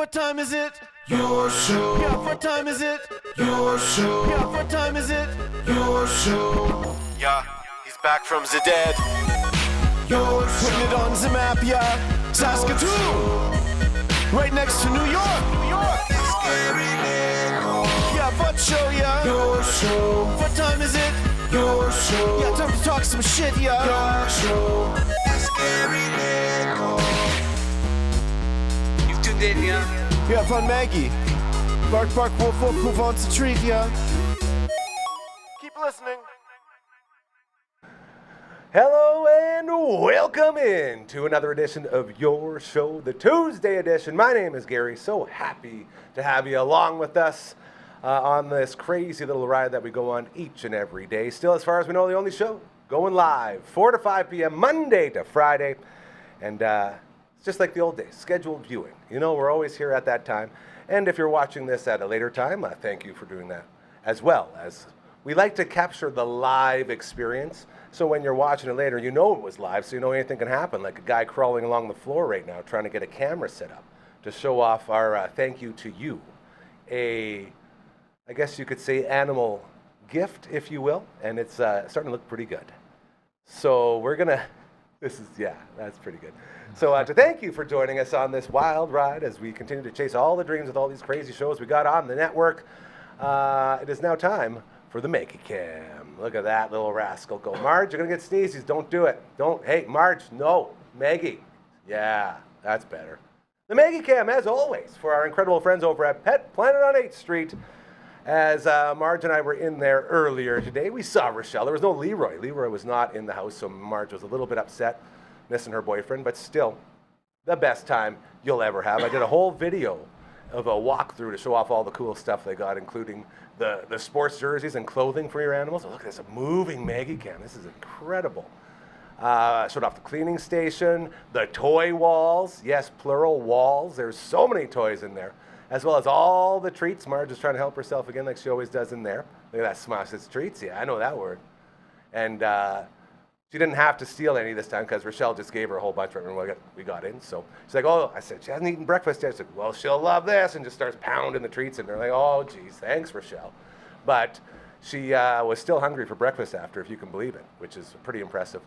what time is it? Your show. Yeah, what time is it? Your show. Yeah, what time is it? Your show. Yeah, he's back from the dead. Your show. Putting it on the map, yeah. Saskatoon. Right next to New York. New York. Yeah, what show, yeah. Your show. What time is it? Your show. Yeah, time to talk some shit, yeah. Your show. You've tuned in, yeah? Yeah, fun Maggie. Bark, bark, wolf, wolf, move on to treat, yeah. Keep listening. Hello and welcome in to another edition of Your Show, the Tuesday edition. My name is Gary. So happy to have you along with us on this crazy little ride that we go on each and every day. Still, as far as we know, the only show going live 4 to 5 p.m. Monday to Friday. And it's just like the old days, scheduled viewing. You know, we're always here at that time. And if you're watching this at a later time, thank you for doing that as well. As we like to capture the live experience. So when you're watching it later, you know it was live, so you know anything can happen. Like a guy crawling along the floor right now trying to get a camera set up to show off our thank you to you. I guess you could say animal gift, if you will. And it's starting to look pretty good. So we're going to, that's pretty good. So to thank you for joining us on this wild ride as we continue to chase all the dreams with all these crazy shows we got on the network. It is now time for the Maggie Cam. Look at that little rascal go. Marge, you're going to get sneezies. Don't do it. Hey, Marge, no. Maggie. Yeah, that's better. The Maggie Cam, as always, for our incredible friends over at Pet Planet on 8th Street. As Marge and I were in there earlier today, we saw Rochelle. There was no Leroy. Leroy was not in the house, so Marge was a little bit upset, missing her boyfriend, but still, the best time you'll ever have. I did a whole video of a walkthrough to show off all the cool stuff they got, including the sports jerseys and clothing for your animals. Oh, look at this, a moving Maggie Cam. This is incredible. Showed off the cleaning station, the toy walls. Yes, plural walls. There's so many toys in there, as well as all the treats. Marge is trying to help herself again like she always does in there. Look at that, smash its treats. Yeah, I know that word. And she didn't have to steal any this time because Rochelle just gave her a whole bunch right when we got in. So she's like, oh, I said, she hasn't eaten breakfast yet. I said, well, she'll love this, and just starts pounding the treats in there. Like, oh, geez, thanks, Rochelle. But she was still hungry for breakfast after, if you can believe it, which is pretty impressive.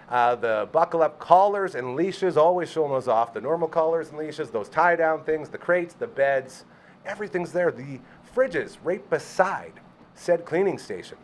The buckle-up collars and leashes, always showing those off. The normal collars and leashes, those tie-down things, the crates, the beds, everything's there. The fridges right beside said cleaning station,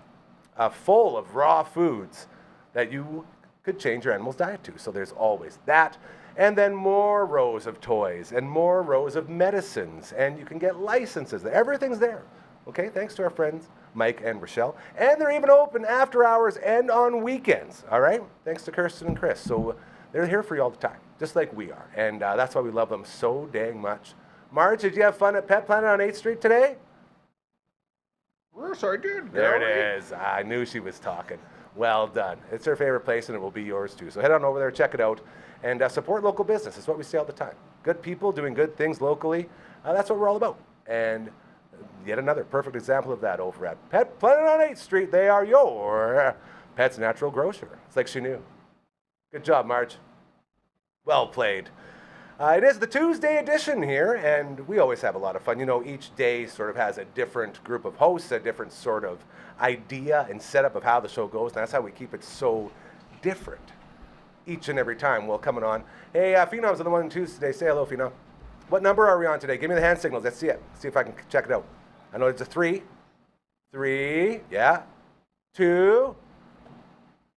full of raw foods that you could change your animal's diet to. So there's always that. And then more rows of toys and more rows of medicines. And you can get licenses. Everything's there. Okay, thanks to our friends Mike and Rochelle. And they're even open after hours and on weekends. All right? Thanks to Kirsten and Chris. So they're here for you all the time, just like we are. And that's why we love them so dang much. Marge, did you have fun at Pet Planet on 8th Street today? Yes, I did. There it is. I knew she was talking. Well done. It's her favorite place, and it will be yours too. So head on over there, check it out, and support local business. It's what we say all the time. Good people doing good things locally. That's what we're all about. And yet another perfect example of that over at Pet Planet on 8th Street. They are your pet's natural grocer. It's like she knew. Good job, Marge. Well played. It is the Tuesday edition here, and we always have a lot of fun. You know, each day sort of has a different group of hosts, a different sort of idea and setup of how the show goes, and that's how we keep it so different each and every time. Well, coming on. Hey, Phenoms on the 1 and 2s today. Say hello, Phenom. What number are we on today? Give me the hand signals. Let's see it. See if I can check it out. I know it's a 3. 3, yeah. 2.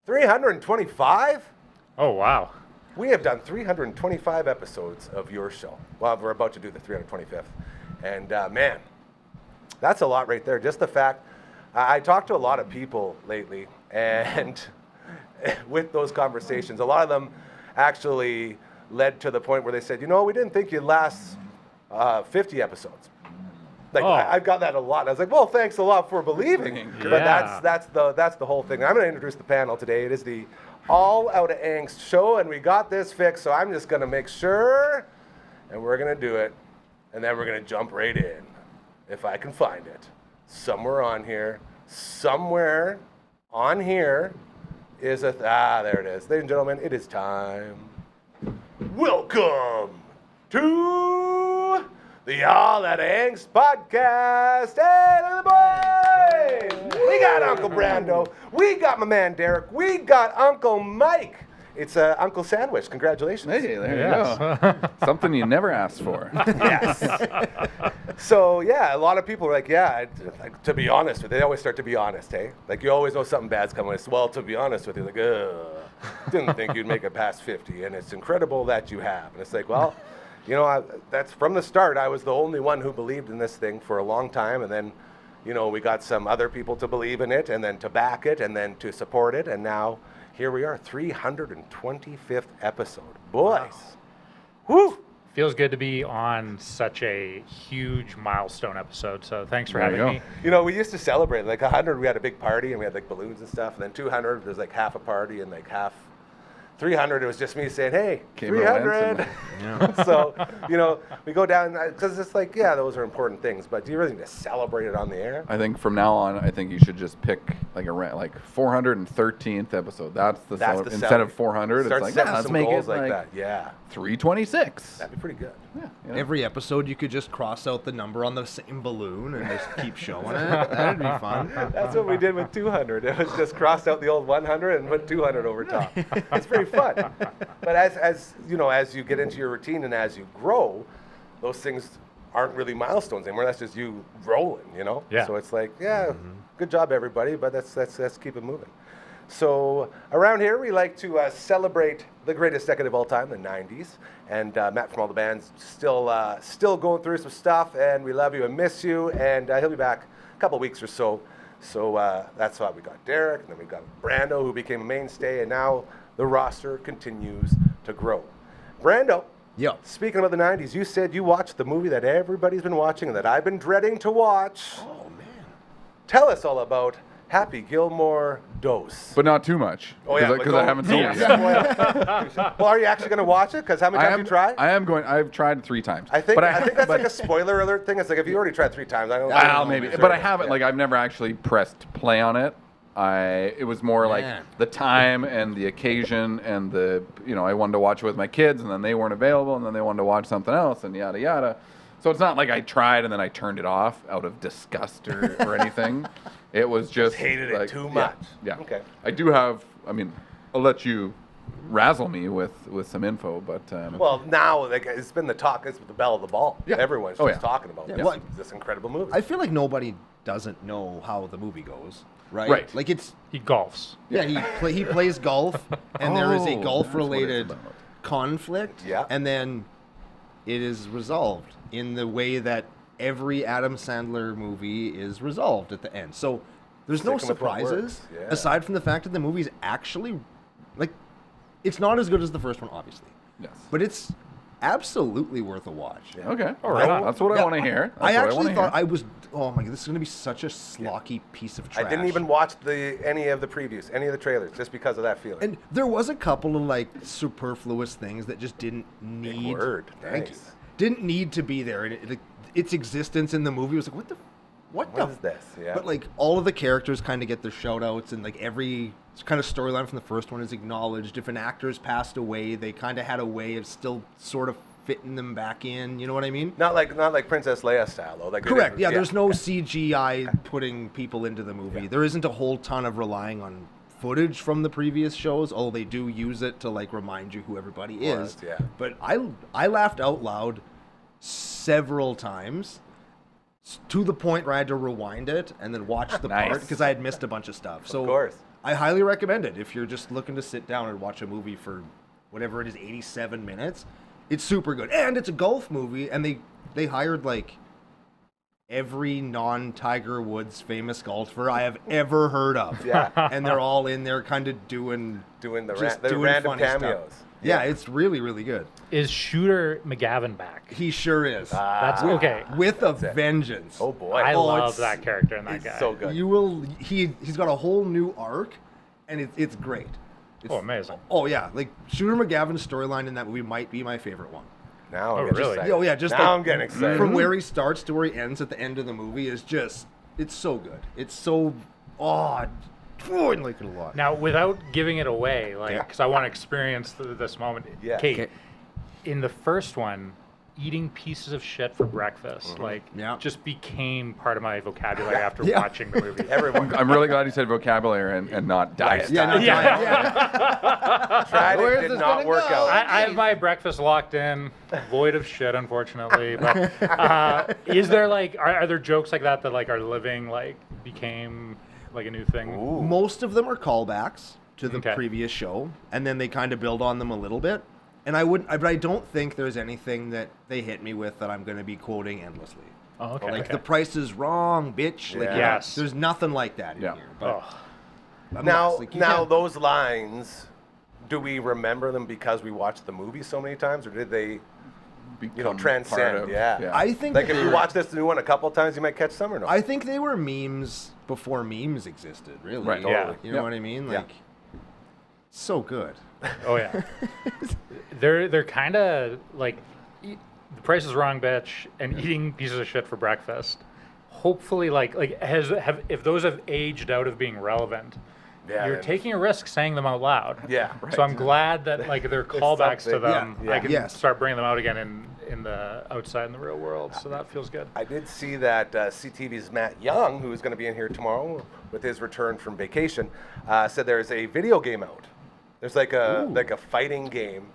325? Oh, wow. We have done 325 episodes of your show. Well, we're about to do the 325th. And man, that's a lot right there. Just the fact, I talked to a lot of people lately, and with those conversations, a lot of them actually led to the point where they said, you know, we didn't think you'd last 50 episodes. Like, I've got that a lot. And I was like, well, thanks a lot for believing. Yeah. But that's the whole thing. I'm going to introduce the panel today. It is the All Out of Angst show, and we got this fixed, so I'm just going to make sure, and we're going to do it, and then we're going to jump right in, if I can find it. Somewhere on here is there it is. Ladies and gentlemen, it is time. Welcome to the All That Angst podcast. Hey, look at the boys! We got Uncle Brando. We got my man Derek. We got Uncle Mike. It's Uncle Sandwich. Congratulations. Hey, there you go. Something you never asked for. Yes. So, yeah, a lot of people are like, to be honest with you, they always start to be honest, hey? Like, you always know something bad's coming. It's, well, to be honest with you, like, didn't think you'd make it past 50, and it's incredible that you have. And it's like, well, you know, that's from the start. I was the only one who believed in this thing for a long time, and then, you know, we got some other people to believe in it, and then to back it, and then to support it, and now here we are, 325th episode. Boys. Wow. Woo! Feels good to be on such a huge milestone episode, so thanks for having me. You know, we used to celebrate, like 100, we had a big party, and we had like balloons and stuff, and then 200, there's like half a party, and like half 300, it was just me saying, hey, 300. So, you know, we go down, because it's like, yeah, those are important things, but do you really need to celebrate it on the air? I think from now on, I think you should just pick like a 413th episode. That's the instead of 400, Start it's like, let's make it like that. Yeah. 326. That'd be pretty good. Yeah. You know? Every episode, you could just cross out the number on the same balloon and just keep showing it. That'd be fun. That's what we did with 200. It was just crossed out the old 100 and put 200 over top. It's pretty fun. But as you know, as you get into your routine and as you grow, those things aren't really milestones anymore. That's just you rolling, you know? Yeah. So it's like, good job, everybody, but let's keep it moving. So around here, we like to celebrate the greatest decade of all time, the 90s. And Matt from all the bands still going through some stuff, and we love you and miss you. And he'll be back a couple weeks or so. So that's why we got Derek, and then we got Brando, who became a mainstay, and now the roster continues to grow. Brando, speaking about the 90s, you said you watched the movie that everybody's been watching and that I've been dreading to watch. Oh, man. Tell us all about Happy Gilmore Dose. But not too much. Oh, yeah. Because I haven't seen it yet. Well, are you actually going to watch it? Because how many times have you tried? I am going. I've tried 3 times. I think that's like a spoiler alert thing. It's like if you already tried 3 times, I don't know. Maybe. But I haven't. Like, I've never actually pressed play on it. It was more like the time and the occasion and I wanted to watch it with my kids, and then they weren't available, and then they wanted to watch something else, and yada yada. So it's not like I tried and then I turned it off out of disgust or anything. It was just hated like, it too much. Yeah. Okay. I do have. I mean, I'll let you razzle me with some info, but well, now like it's been the talk. It's the bell of the ball. Yeah. Everyone's just talking about this incredible movie. I feel like nobody doesn't know how the movie goes, right? Right. Like he golfs. Yeah, he plays golf, and there is a that's golf-related what it's about. conflict, and then it is resolved in the way that every Adam Sandler movie is resolved at the end. So there's no surprises, aside from the fact that the movie's actually, like, it's not as good as the first one, obviously. Yes. But it's absolutely worth a watch. Yeah. Okay. All right. That's what I want to hear. I actually thought oh my God, this is going to be such a slocky piece of trash. I didn't even watch any of the previews, any of the trailers, just because of that feeling. And there was a couple of like superfluous things that just didn't need. Big word. Thank you. Nice. Didn't need to be there, and its existence in the movie was like, what is this? Yeah. But like all of the characters kind of get their shout outs, and like every kind of storyline from the first one is acknowledged. If an actor's passed away, they kind of had a way of still sort of fitting them back in. You know what I mean? Not like Princess Leia style though. Like correct. Yeah. There's no CGI putting people into the movie. Yeah. There isn't a whole ton of relying on footage from the previous shows, although they do use it to like remind you who everybody is. Yeah. But I laughed out loud several times, to the point where I had to rewind it and then watch the part because I had missed a bunch of stuff. So of course. I highly recommend it if you're just looking to sit down and watch a movie for whatever it is, 87 minutes. It's super good. And it's a golf movie, and they hired like every non-Tiger Woods famous golfer I have ever heard of. Yeah. And they're all in there kind of doing random cameos. Stuff. Yeah, it's really, really good. Is Shooter McGavin back? He sure is. That's okay. With a vengeance. Oh boy. I love that character and that guy. So good. He's got a whole new arc, and it's great. Amazing. Oh yeah, like Shooter McGavin's storyline in that movie might be my favorite one. Now I'm really? excited. Oh yeah, just now I'm getting excited. From where he starts to where he ends at the end of the movie is just, it's so good. It's so I like it a lot. Now, without giving it away, because I want to experience this moment. Yeah. Kate, in the first one, eating pieces of shit for breakfast, just became part of my vocabulary after watching the movie. Everyone. I'm really glad you said vocabulary and not diet. Tried it, did not work out. I have my breakfast locked in, void of shit, unfortunately. But is there are there jokes like that are living, became a new thing? Ooh. Most of them are callbacks to the previous show, and then they kind of build on them a little bit. And but I don't think there's anything that they hit me with that I'm going to be quoting endlessly. Oh, okay. The price is wrong, bitch. Yes. There's nothing like that in here. But now those lines, do we remember them because we watched the movie so many times, or did they transcend? I think if you watch this new one a couple of times, you might catch some or no. I think they were memes before memes existed, really. Right. Totally. You know what I mean? So good. Oh yeah. They're kind of like The Price is Wrong, bitch, and eating pieces of shit for breakfast. Hopefully, if those have aged out of being relevant, you're taking a risk saying them out loud. Yeah. Right. So I'm glad that they're callbacks to them. Yeah. I can start bringing them out again in the outside in the real world. So that feels good. I did see that CTV's Matt Young, who is going to be in here tomorrow with his return from vacation, said there's a video game out. There's like a fighting game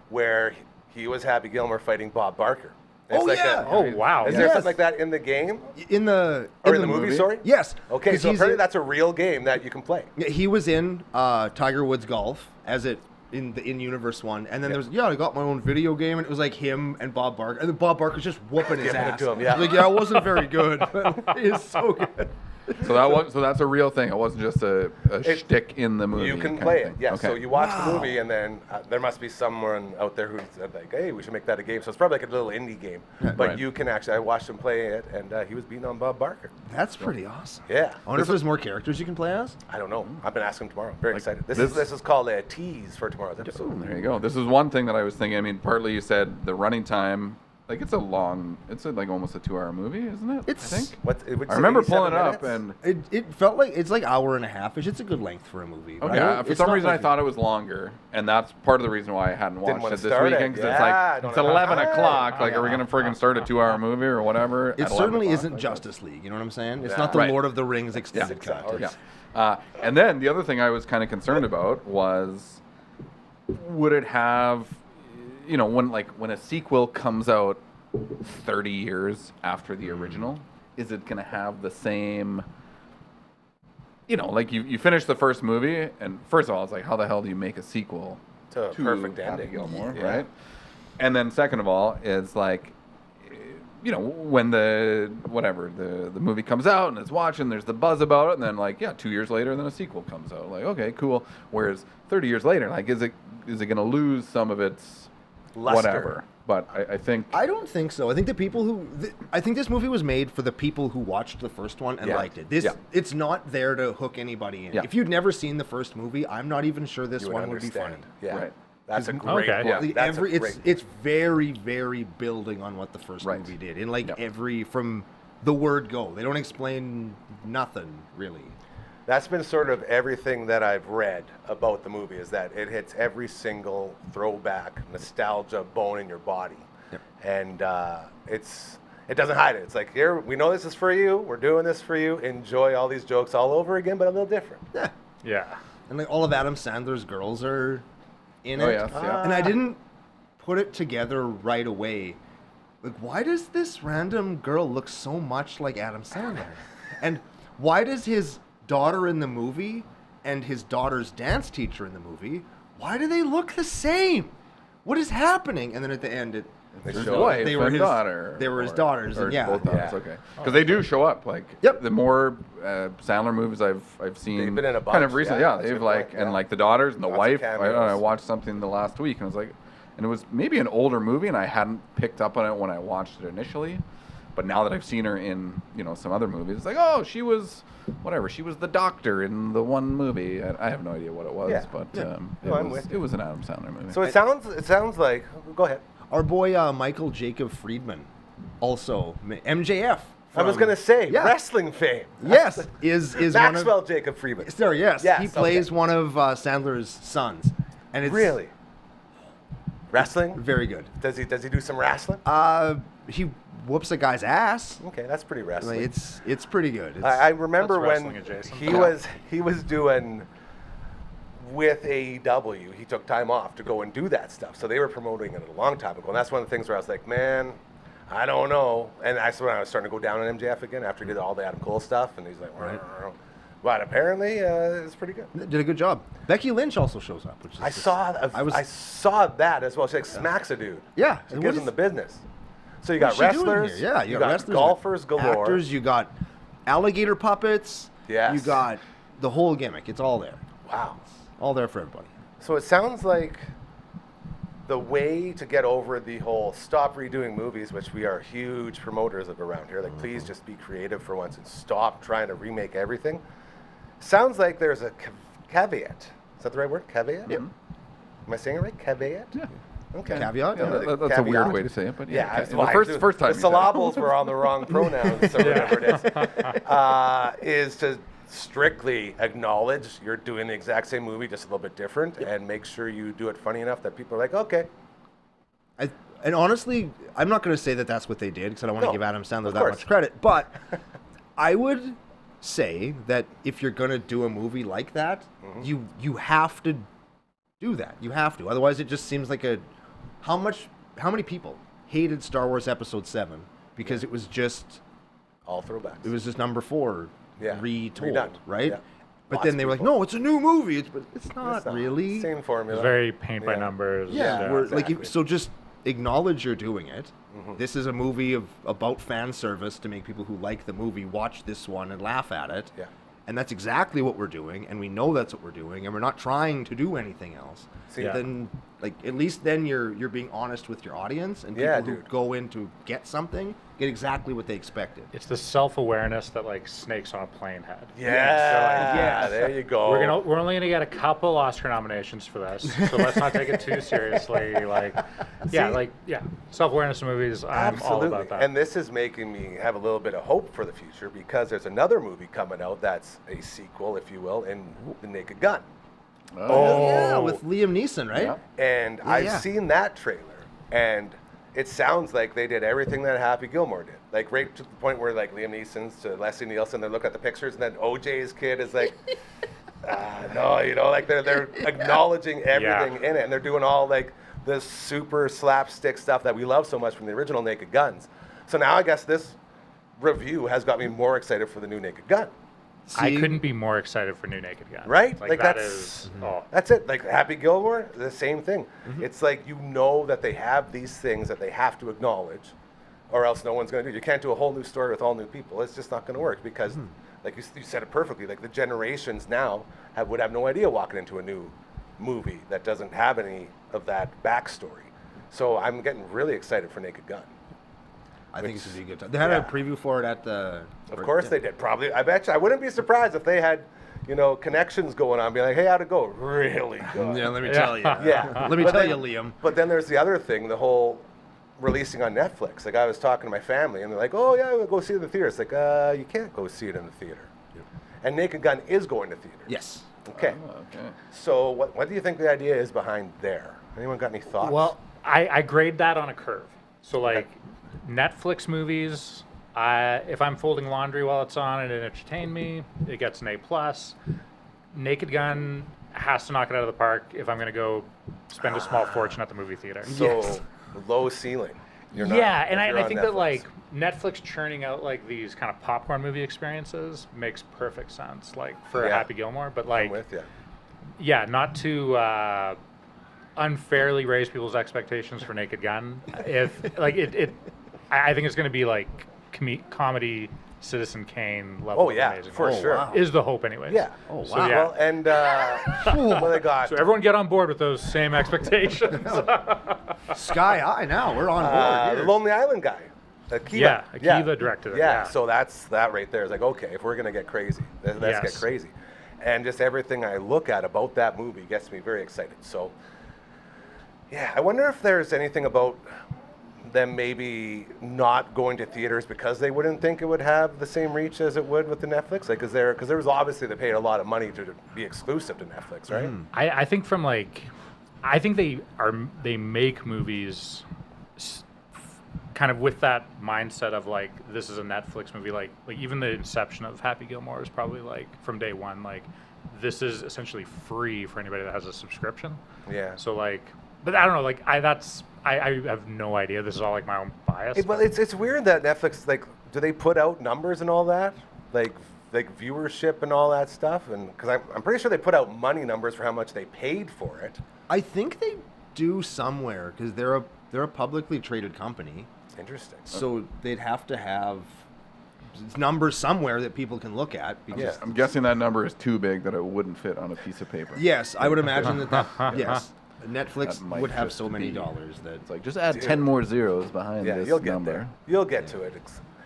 where he was Happy Gilmore fighting Bob Barker. Oh, yeah. Oh, wow. Is there something like that in the game? In the movie, sorry? Yes. Okay, so apparently that's a real game that you can play. Yeah, he was in Tiger Woods Golf in Universe 1, and then there was I got my own video game, and it was like him and Bob Barker, and then Bob Barker's just whooping his ass. To him, yeah. Like, it wasn't very good, but it is so good. So that's a real thing. It wasn't just a shtick in the movie. You can play it, yeah. Okay. So you watch the movie, and then there must be someone out there who said hey, we should make that a game. So it's probably like a little indie game, but you can actually. I watched him play it, and he was beating on Bob Barker. That's pretty awesome. Yeah. I wonder if there's more characters you can play as. I don't know. I've been asking him tomorrow. Very excited. This is called a tease for tomorrow's episode. There you go. This is one thing that I was thinking. I mean, partly you said the running time. It's almost a 2-hour movie, isn't it? I think. I remember pulling it up, and it felt like it's like hour and a half-ish. It's a good length for a movie. Okay, for some reason I thought it was longer, and that's part of the reason why I hadn't watched it this weekend, because it's 11 o'clock. Are we going to friggin' start a 2-hour movie or whatever? It certainly isn't Justice League, you know what I'm saying? It's not the Lord of the Rings extended cut. Yeah. And then the other thing I was kind of concerned about was, would it have... when a sequel comes out 30 years after the original, is it going to have the same, you finish the first movie, and first of all, it's like, how the hell do you make a sequel to perfect ending, Gilmore, right? And then second of all, is when the movie comes out and it's watching, there's the buzz about it, and then 2 years later, then a sequel comes out. Okay, cool. Whereas 30 years later, is it going to lose some of its luster. Whatever, but I don't think so. I think I think this movie was made for the people who watched the first one and liked it. It's not there to hook anybody in. Yeah. If you'd never seen the first movie, I'm not even sure this one would be funny. Yeah, right. That's a great. Okay. Yeah. It's very, very building on what the first movie did. In from the word go, they don't explain nothing really. That's been sort of everything that I've read about the movie, is that it hits every single throwback, nostalgia bone in your body. Yep. And it doesn't hide it. It's like, here, we know this is for you. We're doing this for you. Enjoy all these jokes all over again, but a little different. Yeah. Yeah. And all of Adam Sandler's girls are in it. Oh, yes, yeah. And I didn't put it together right away. Why does this random girl look so much like Adam Sandler? And why does his daughter in the movie and his daughter's dance teacher in the movie, why do they look the same? What is happening? And then at the end, his wife and daughter. They were his daughters, or and yeah. Both daughters, okay. Because they do show up. The more Sandler movies I've seen, they've been in a bunch, kind of recently. Yeah, they've the daughters and the Lots of wife. cameos. I watched something the last week, and it was maybe an older movie, and I hadn't picked up on it when I watched it initially. But now that I've seen her in, some other movies, it's like, oh, she was the doctor in the one movie. I have no idea what it was, but it was an Adam Sandler movie. So it sounds like, go ahead. Our boy Michael Jacob Friedman, also MJF. I was going to say, wrestling fame. Yes, is Maxwell Jacob Friedman. Yes, he plays one of Sandler's sons. And it's really? Wrestling? Very good. Does he do some wrestling? He whoops a guy's ass. Okay, that's pretty wrestling. Like, it's pretty good. I remember That's when wrestling adjacent. he was doing with AEW. He took time off to go and do that stuff. So they were promoting it a long time ago, and that's one of the things where I was like, man, I don't know. And that's when I was starting to go down on MJF again after he did all the Adam Cole stuff, and he's like, Right. but apparently it's pretty good. Did a good job. Becky Lynch also shows up, which is I saw that as well. She like smacks a dude. Yeah, She and gives what him the is- business. So you got What's she doing wrestlers. here? Yeah, you got wrestlers, golfers galore. actors, you got alligator puppets. Yes. You got the whole gimmick. It's all there. Wow. All there for everybody. So it sounds like the way to get over the whole stop redoing movies, which we are huge promoters of around here, like please just be creative for once and stop trying to remake everything. Sounds like there's a caveat. Is that the right word? Caveat? Yep. Am I saying it right? Caveat? Yeah. Okay. Caveat? Yeah, Yeah. that's a weird way to say it, but yeah. that's the why first time the you said it. syllables were on the wrong pronouns, or whatever it is to strictly acknowledge you're doing the exact same movie, just a little bit different, and make sure you do it funny enough that people are like, okay. And honestly, I'm not going to say that that's what they did because I don't want to No, give Adam Sandler of that course. much credit. But I would say that if you're going to do a movie like that, you have to do that. You have to. Otherwise, it just seems like how many people hated Star Wars Episode 7 because it was just All throwbacks. it was just number 4 Yeah. retold, Redone. right? Yeah. But Lots then of they were like, people. no, it's a new movie. But it's not It's not. really. Same formula. It's very paint by Yeah. numbers. Yeah, we're, exactly. so just acknowledge you're doing it. This is a movie about fan service to make people who like the movie watch this one and laugh at it. Yeah. And that's exactly what we're doing, and we know that's what we're doing, and we're not trying to do anything else. See, Yeah. Then, like, at least then you're being honest with your audience, and people Yeah, who dude. go in to get something get exactly what they expected. It's the self-awareness that like snakes on a plane had. Yeah, Yes. there you go. We're only gonna get a couple Oscar nominations for this, so let's not take it too seriously. Self-awareness in movies. I'm Absolutely. all about that. And this is making me have a little bit of hope for the future because there's another movie coming out that's a sequel, if you will, in The Naked Gun. Oh, yeah, with Liam Neeson, right? Yeah. And I've yeah. seen that trailer, and it sounds like they did everything that Happy Gilmore did. Like right to the point where like Liam Neeson's to Leslie Nielsen, they look at the pictures, and then OJ's kid is like, no, like they're acknowledging everything in it, and they're doing all like this super slapstick stuff that we love so much from the original Naked Guns. So now I guess this review has got me more excited for the new Naked Gun. I See? couldn't be more excited for New Naked Gun. Right? Like Like, that that's- is. Oh. That's it. Like Happy Gilmore, the same thing. It's like you know that they have these things that they have to acknowledge, or else no one's going to do it. You can't do a whole new story with all new people. It's just not going to work because, like you said it perfectly, like the generations now would have no idea walking into a new movie that doesn't have any of that backstory. So I'm getting really excited for Naked Gun. I think it's going to be a good time. They had a preview for it at the... Of course they did. Probably. I bet you. I wouldn't be surprised if they had, connections going on. Be like, hey, how'd it go? Really good. Yeah, let me Yeah. tell you. Yeah. Let me But tell then- you, Liam. But then there's the other thing, the whole releasing on Netflix. Like I was talking to my family, and they're like, "Oh yeah, we'll go see it in the theater." It's like, you can't go see it in the theater. And Naked Gun is going to theater. Yes. Okay. Okay. So what do you think the idea is behind there? Anyone got any thoughts? Well, I grade that on a curve. So like Netflix movies, if I'm folding laundry while it's on and it entertained me, it gets an A+. Naked Gun has to knock it out of the park if I'm going to go spend a small fortune at the movie theater. so low ceiling. You're not, Yeah, and if I you're on think that Netflix. like Netflix churning out like these kind of popcorn movie experiences makes perfect sense, like for Yeah. Happy Gilmore. But I'm like, with you. yeah, not to unfairly raise people's expectations for Naked Gun. If like I think it's going to be like comedy Citizen Kane level. Oh of yeah, amazing. for sure. wow. Is the hope, anyways. Yeah. Oh, So, wow. yeah. Well, and what they got? So everyone get on board with those same expectations. Sky High now. We're on board The here. Lonely Island guy. Akiva. Yeah, Akiva directed it, Yeah, yeah. so that's that right there. It's like, okay, if we're gonna get crazy, let's get Yes. crazy. And just everything I look at about that movie gets me very excited. So, yeah, I wonder if there's anything about them maybe not going to theaters because they wouldn't think it would have the same reach as it would with the Netflix. Like, because there was obviously they paid a lot of money to be exclusive to Netflix, right? I think from like, I think they make movies kind of with that mindset of like, this is a Netflix movie. Like even the inception of Happy Gilmore is probably like from day one, like this is essentially free for anybody that has a subscription. Yeah. So like, but I don't know, like I have no idea. This is all like my own bias. Well, it's weird that Netflix, like, do they put out numbers and all that? Like viewership and all that stuff? And because I'm pretty sure they put out money numbers for how much they paid for it. I think they do somewhere because they're a publicly traded company. Interesting. So they'd have to have numbers somewhere that people can look at. Because I'm guessing that number is too big that it wouldn't fit on a piece of paper. Yes, I would imagine that yes. Netflix That might would have just so many be- dollars that It's like, just add 10 more zeros behind Yeah, this you'll get number. there. You'll get to it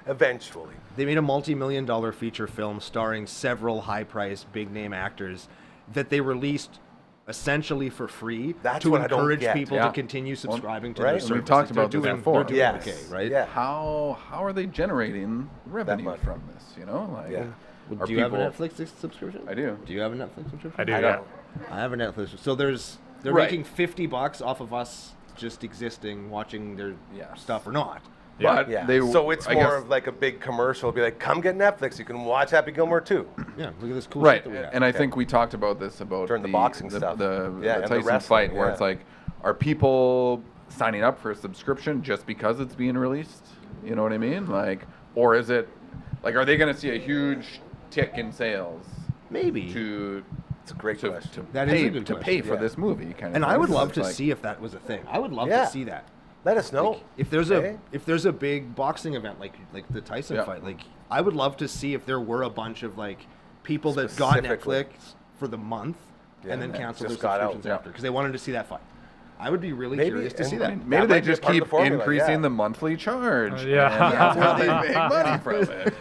eventually. they made a multi-million-dollar feature film starring several high-priced, big-name actors that they released essentially for free That's to what I don't encourage get. people Yeah. to continue subscribing to right? their And service. we've talked They're about this doing, before. They're doing Yes. okay, right? Yeah. How are they generating revenue money. from this? You know, like, Yeah. Well, are do you have a people- Netflix subscription? I do. Do you have a Netflix subscription? I do. I Yeah. don't. I have a Netflix. So they're Right. making $50 off of us just existing, watching their Yes. stuff or not. But Yeah. they, So it's I more guess- of like a big commercial. It'll be like, come get Netflix. You can watch Happy Gilmore too. Yeah, look at this cool right. shit that we have. And I think we talked about this about During the boxing stuff. the Yeah, and the Tyson wrestling, fight, where yeah. it's like, are people signing up for a subscription just because it's being released? You know what I mean? Like, or is it like, are they going to see a huge tick in sales Maybe. to It's a great to, question. to That is pay a good to question, pay for yeah. this movie? Kind of And thing. I would So love it's to like- see if that was a thing. I would love Yeah. to see that. Let us know. Like, if there's Okay. a big boxing event like the Tyson Yeah. fight, like I would love to see if there were a bunch of like people that got Specifically. Netflix for the month Yeah, and then and canceled their just got out. subscriptions Yeah. after because they wanted to see that fight. I would be really Maybe, curious to and see I that. mean, Maybe That they might be a just part of keep the formula, increasing yeah. the monthly charge. Yeah. and that's how they make money from it.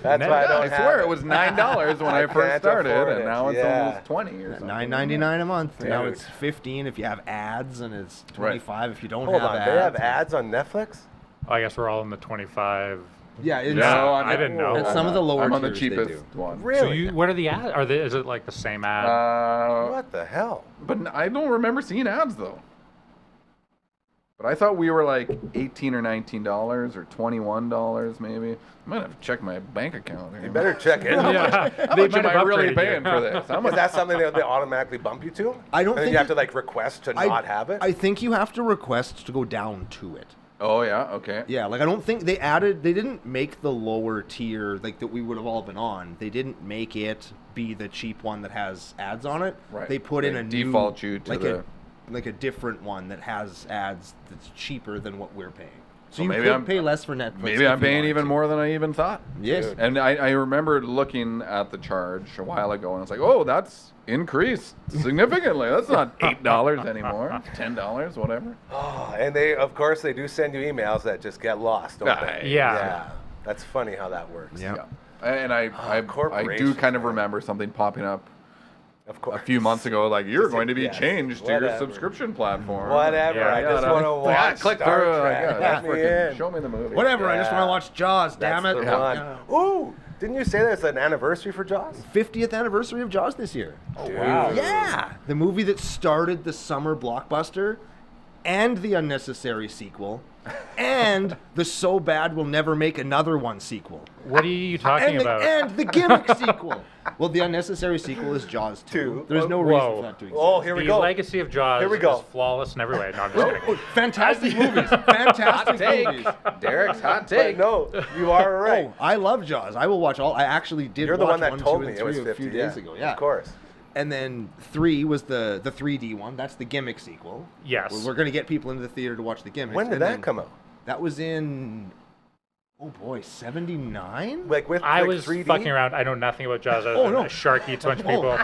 That's why I don't I have swear it was $9 when I I first can't started, afford and it. now it's Yeah. almost 20 or something. $9.99 a month. And now Dude. it's 15 if you have ads, and it's Right. 25 if you don't Hold have on. ads. They have ads on Netflix? I guess we're all in the 25. Yeah, it's, No, I didn't know. At some of the lower I'm on the tiers they cheapest do. one. Really? So what are the ads? Is it like the same ad? What the hell? But I don't remember seeing ads though. But I thought we were like $18 or $19 or $21 maybe. I might have to check my bank account here. You better check in. yeah. How They much might am I have really upgraded paying you. for this? How Is much? that something they automatically bump you to? I don't and then think you have it- to like request to not have it? I think you have to request to go down to it. Oh yeah, okay. Yeah, like I don't think they didn't make the lower tier like that we would have all been on. They didn't make it be the cheap one that has ads on it. Right. They put in They a default new, you to like the- a different one that has ads that's cheaper than what we're paying. So Well, you maybe could I'm- pay less for Netflix. Maybe if I'm you paying wanted even to. more than I even thought. Yes. Dude. And I remember looking at the charge a while ago, and it's like, oh, that's increased significantly. That's not $8 anymore, $10, whatever. Oh, and they, of course, they do send you emails that just get lost, don't they? Yeah. Yeah. That's funny how that works. Yeah. And I do corporations, kind of man. remember something popping up Of a course. few months ago, like you're going to be Yes, changed to your whatever. subscription platform. Whatever. Yeah, I just yeah, want to yeah, watch click Star through. Trek. That's Let me freaking- in. show me the movie. Whatever. I just Yeah. want to watch Jaws. Damn That's it. the one. Yeah. Ooh, didn't you say there's an anniversary for Jaws? 50th anniversary of Jaws this year. Oh, wow. Yeah, the movie that started the summer blockbuster, and the unnecessary sequel, and the so bad we'll never make another one sequel. What are you talking and the, about? And the gimmick sequel. Well, the unnecessary sequel is Jaws 2. Two. There's no Whoa. reason for that to exist. Oh, here we the go. legacy of Jaws Here we go. is flawless in every way. No, I'm just kidding. Oh, fantastic movies. Fantastic movies. Derek's hot But take. no, you are right. Oh, I love Jaws. I will watch all. I actually did You're the watch one that 1, told 2, me and it was 3 a 50 few days ago. Yeah. Of course. And then 3 was the 3D one. That's the gimmick sequel. Yes. We're going to get people into the theater to watch the gimmick. When did that come out? That was in, oh boy, 79? Like with I like was 3D? fucking around. I know nothing about Jaws. Other Oh, than no. a shark eats a bunch of people.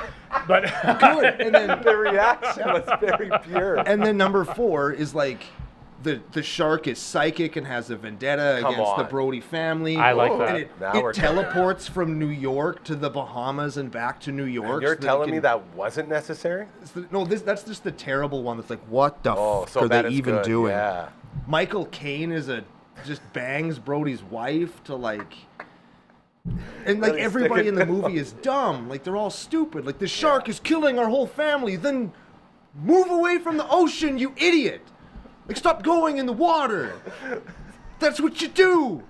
But Good. And then, The reaction was very pure. and then number 4 is like, the shark is psychic and has a vendetta Come against the on. Brody family. I like Oh, that. And it, Now we're it teleports from New York to the Bahamas and back to New York. You're so that it telling me can- that wasn't necessary? No, that's just the terrible one that's like, what the Oh, fuck so are bad they it's even good. doing? Yeah. Michael Caine just bangs Brody's wife to like, and like Really everybody stick in it the movie is dumb. Like they're all stupid. Like the shark is killing our whole family. Then Move away from the ocean, you idiot! Like, stop going in the water. That's what you do.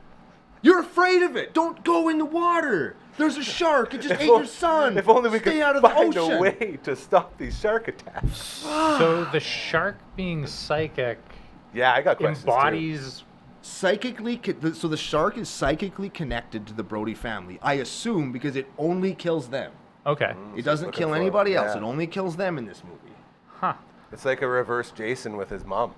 You're afraid of it. Don't go in the water. There's a shark. It just ate your son. If only we Stay could out of the find ocean. a way to stop these shark attacks. So the shark being psychic Yeah, I got questions embodies. Psychically, so the shark is psychically connected to the Brody family. I assume because it only kills them. Okay. It doesn't looking kill for anybody them, else. yeah. It only kills them in this movie. Huh. too. It's like a reverse Jason with his mom.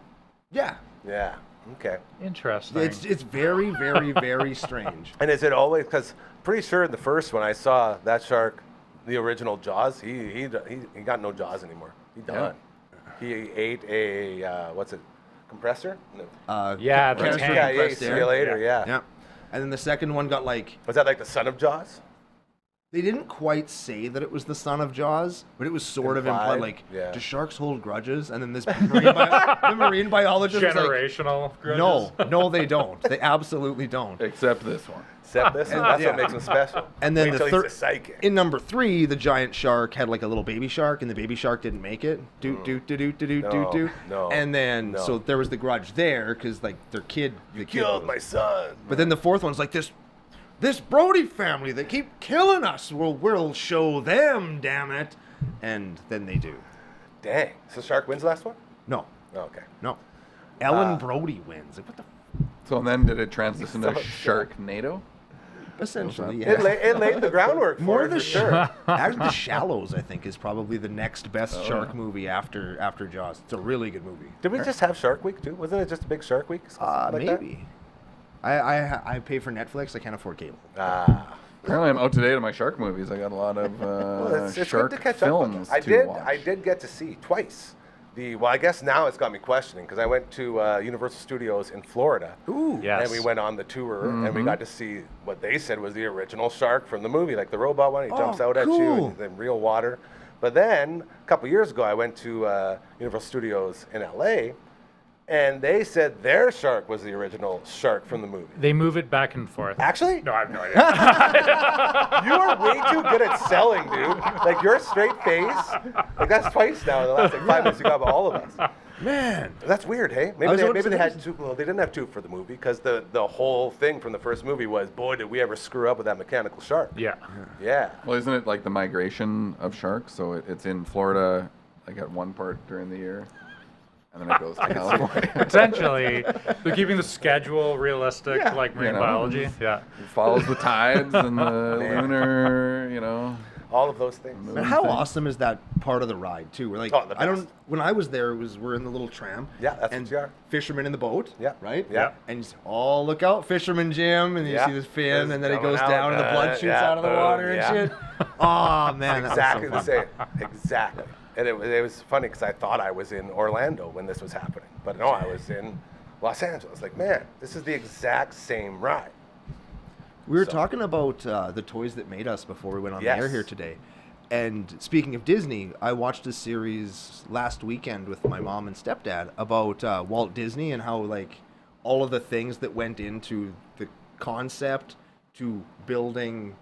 Yeah. Yeah. Okay. Interesting. It's very, very, very strange. And is it always, because pretty sure in the first one I saw that shark, the original Jaws, he got no jaws anymore. He done. He ate a, what's it, compressor? No. Yeah, the Cancer tank. Yeah, compressed see air. you later, yeah. Yeah. And then the second one got like, Was that like the son of Jaws? they didn't quite say that it was the son of Jaws, but it was sort of implied, like, yeah. do sharks hold grudges? And then this the marine biologist was like, Generational grudges. no, they don't. They absolutely don't. Except this one. Except this one. That's yeah. what makes him special. And then Wait the till third, he's a psychic. in number 3, the giant shark had like a little baby shark, and the baby shark didn't make it. Do. No, And then no. so there was the grudge there because like their kid, the kid Killed was- my son. But then the fourth one's like this Brody family, they keep killing us. We'll show them, damn it. And then they do. Dang. So Shark wins the last one? No, Oh, okay. no. Ellen Brody wins. Like, what the? So then did it transition to So- Sharknado? Essentially, It, yeah. it laid the groundwork More for of it, the for sure. Actually, The Shallows, I think, is probably the next best shark movie after Jaws. It's a really good movie. Did we just have Shark Week too? Wasn't it just a big Shark Week? Something like Maybe. I pay for Netflix. I can't afford cable. That? Apparently, I'm out to date on my shark movies. I got a lot of Well, it's shark good to catch films up with. to watch. I did get to see twice. Well, I guess now it's got me questioning because I went to Universal Studios in Florida. Ooh. Yes. And we went on the tour, and we got to see what they said was the original shark from the movie, like the robot one. He jumps out at you cool. in real water. But then, a couple years ago, I went to Universal Studios in LA, and they said their shark was the original shark from the movie. They move it back and forth. Actually? No, I have no idea. You are way too good at selling, dude. Like, your straight face, like, that's twice now in the last, like, 5 minutes you got all of us. Man. That's weird, hey? I was about Maybe to they say- had two. Well, they didn't have two for the movie because the whole thing from the first movie was, boy, did we ever screw up with that mechanical shark. Yeah. Yeah. Well, isn't it like the migration of sharks? So it's in Florida, like at one part during the year, and then it goes to California. Potentially, they're keeping the schedule realistic, Yeah. like marine You know, biology. Yeah. It follows the tides and the lunar, All of those things. Man, how awesome is that part of the ride too? We're like, Oh, the I don't. best. When I was there, we're in the little tram. Yeah, that's and what you are. Fishermen in the boat. Yeah, Right. yeah. And you say, oh, look out, Fisherman Jim, and you Yeah. see this fin, It's and then it coming goes out, down, and the blood shoots yeah, out of the boom, water yeah. and shit. Oh man, that was Exactly so the fun. same. Exactly. And it was funny because I thought I was in Orlando when this was happening. But no, I was in Los Angeles. Like, man, this is the exact same ride. We were So- talking about the toys that made us before we went on Yes. the air here today. And speaking of Disney, I watched a series last weekend with my mom and stepdad about Walt Disney and how like all of the things that went into the concept to building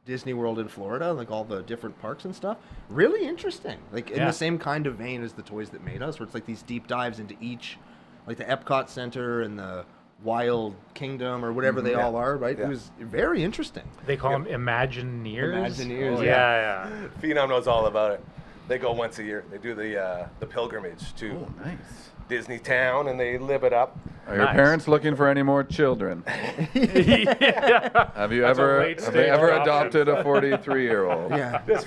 Disney World in Florida, like all the different parks and stuff. Really interesting. Like in Yeah. the same kind of vein as the toys that made us, where it's like these deep dives into each, like the Epcot Center and the Wild Kingdom or whatever they Yeah. all are, right? Yeah. It was very interesting. They call them Imagineers. Imagineers, Oh, yeah. yeah. Phenom knows all about it. They go once a year. They do the pilgrimage to Oh, nice. Disney Town, and they live it up. Are your Nice. parents looking for any more children? Have you That's a ever late have they stage ever adoption. adopted a 43-year-old? Yeah. Just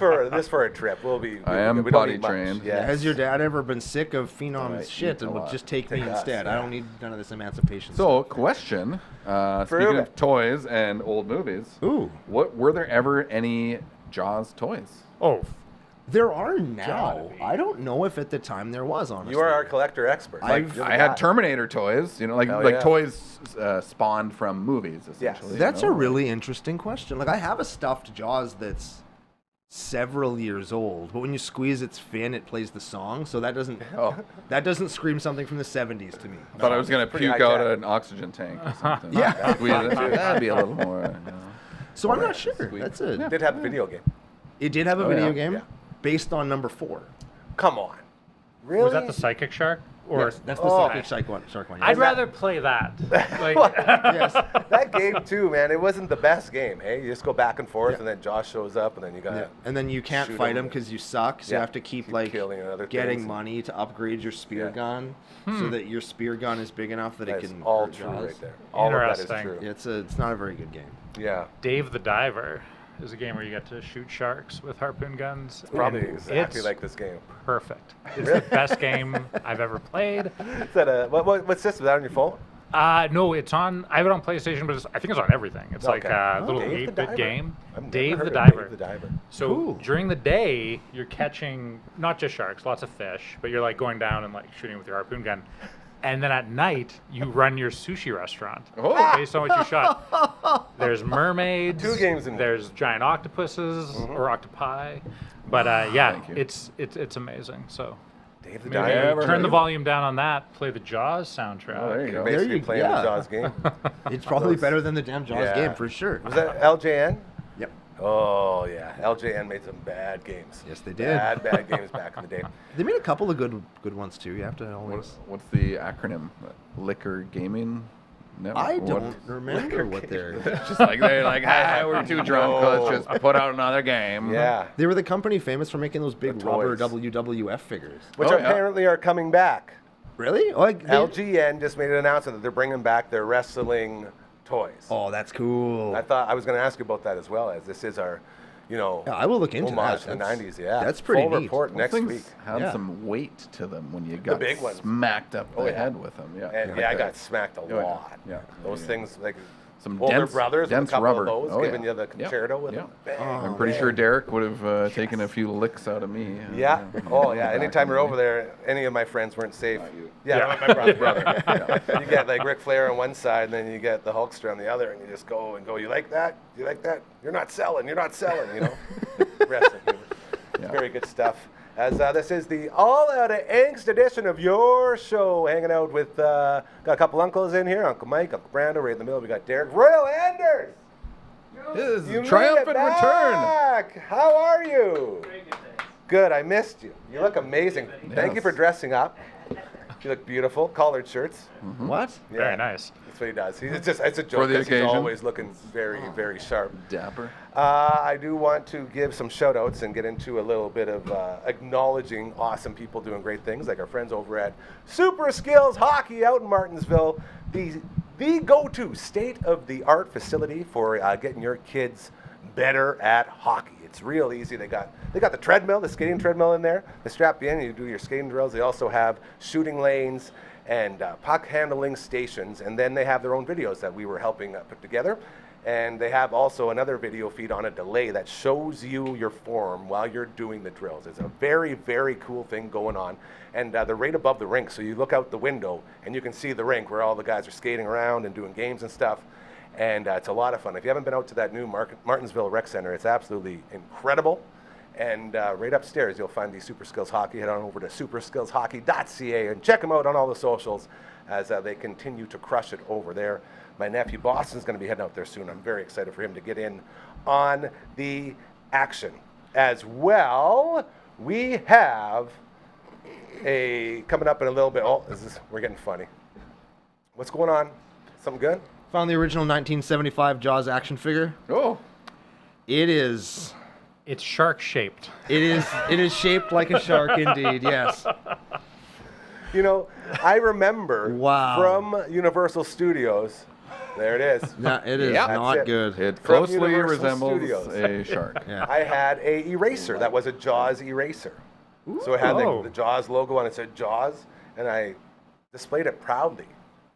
for a trip. I am we don't potty need much. trained. Yes. Has your dad ever been sick of Phenom's Alright, shit eats a and would lot. just take me Take us, instead? I yeah. don't need none of this emancipation So, question. Speaking Prove of it. toys and old movies, stuff. Ooh. what were there ever any Jaws toys? Oh, There are now. Gotta be. I don't know if at the time there was, honestly. You are our collector expert. I've- You're the I had guy. Terminator toys, like Hell like yeah. toys spawned from movies, essentially. That's you a know? really interesting question. Like, I have a stuffed Jaws that's several years old, but when you squeeze its fin, it plays the song, so that doesn't that doesn't scream something from the 70s to me. But I was gonna pretty puke high out tech. an oxygen tank or something. Yeah. That'd be a little more. So I'm not sure. Sweet. That's it. Did have a video game. It did have a Oh, video yeah. game Yeah. based on number 4. Come on. Really? Was that the psychic shark? Or Yes, that's the psychic shark one. I'd rather play that. Like, Yes. That game too, man. It wasn't the best game. Hey, you just go back and forth, and then Josh shows up, and then you got. Yeah. And then you can't shoot fight him. him because you suck, so you have to keep like killing and other getting things. money to upgrade your spear gun, so that your spear gun is big enough that it That's can. all hurt true Jaws. right there. All of that is Interesting. true. It's not a very good game. Yeah. Dave the Diver is a game where you get to shoot sharks with harpoon guns. Probably and exactly it's like this game. perfect. It's the best game I've ever played. Is that a what system? Is that on your phone? No, it's on. I have it on PlayStation, but I think it's on everything. It's like Okay. a little Dave the 8-bit Diver. game. I've never Dave heard the of Diver. Dave the Diver. So Cool. during the day, you're catching not just sharks, lots of fish, but you're like going down and like shooting with your harpoon gun. And then at night, you run your sushi restaurant based on what you shot. There's mermaids. 2 games in one. There's giant octopuses or octopi. But Thank you. it's amazing. So Dave the maybe Diver. Never turn heard the of it. volume down on that. Play the Jaws soundtrack. Oh, there you You're go. basically you- playing yeah. the Jaws game. It's probably Those- better than the damn Jaws Yeah. game for sure. Was that LJN? Yep. Oh yeah, LJN made some bad games. Yes, they did. Bad games back in the day. They made a couple of good ones too. You have to always. What's the acronym? Liquor Gaming Network? I What? don't remember what they're. Just like they're like, hey, we're too drunk. Let's just put out another game. Yeah, They were the company famous for making those big The rubber toys. WWF figures. which Oh, yeah. apparently are coming back. Really? Oh, like LGN just made an announcement that they're bringing back their wrestling toys. Oh, that's cool. I thought I was going to ask you about that as well, as this is our, Yeah, I will look into homage that. to the That's- 90s. Yeah, that's pretty Full neat. report Those next things week. had Yeah. some weight to them when you got big ones. smacked up the yeah. head with them. Yeah, And Like I the- got smacked a yeah. lot. Yeah. Those Yeah. things like Some older dense- brothers with a dense couple rubber. of those, Oh, giving yeah. you the Yep. concerto with Yep. them. Bang, I'm pretty sure bang. Derek would have taken a few licks out of me. Yeah. Oh, yeah. Back Anytime in you're the over day. there, any of my friends weren't safe. you. Yeah, my brother. You get like Ric Flair on one side, and then you get the Hulkster on the other, and you just go and go. You like that? You like that? You're not selling. You're not selling. You know. Wrestling. Yeah. Very good stuff. As this is the All Out of Angst edition of your show, hanging out with got a couple uncles in here, Uncle Mike, Uncle Brando. Right in the middle, we got Derek Royal Anders. His You triumphant made it return. back. How are you? Good. I missed you. You look amazing. Thank you Yes. for dressing up. You look beautiful. Collared shirts. What? Very nice. That's what he does. It's a joke. the 'Cause he's occasion. always looking very, very sharp. Dapper. I do want to give some shout outs and get into a little bit of acknowledging awesome people doing great things, like our friends over at Super Skills Hockey out in Martinsville, the go-to state-of-the-art facility for getting your kids better at hockey. It's real easy. They got the treadmill, the skating treadmill in there. They strap you in and you do your skating drills. They also have shooting lanes and puck handling stations, and then they have their own videos that we were helping put together. And they have also another video feed on a delay that shows you your form while you're doing the drills. It's a very, very cool thing going on. And they're right above the rink, so you look out the window and you can see the rink where all the guys are skating around and doing games and stuff. And it's a lot of fun. If you haven't been out to that new Martinsville Rec Center, it's absolutely incredible. And right upstairs, you'll find the Super Skills Hockey. Head on over to superskillshockey.ca and check them out on all the socials as they continue to crush it over there. My nephew Boston's going to be heading out there soon. I'm very excited for him to get in on the action. As well, we have coming up in a little bit. Oh, we're getting funny. What's going on? Something good? Found the original 1975 Jaws action figure. Oh. It is It's shark shaped. It is shaped like a shark indeed. Yes. You know, I remember Wow. from Universal Studios. There it is. No, it is Yep. not That's it. good. It From closely Universal resembles Studios. a shark. Yeah. I had a eraser that was a Jaws eraser. So it had Ooh. the Jaws logo on it. It said Jaws, and I displayed it proudly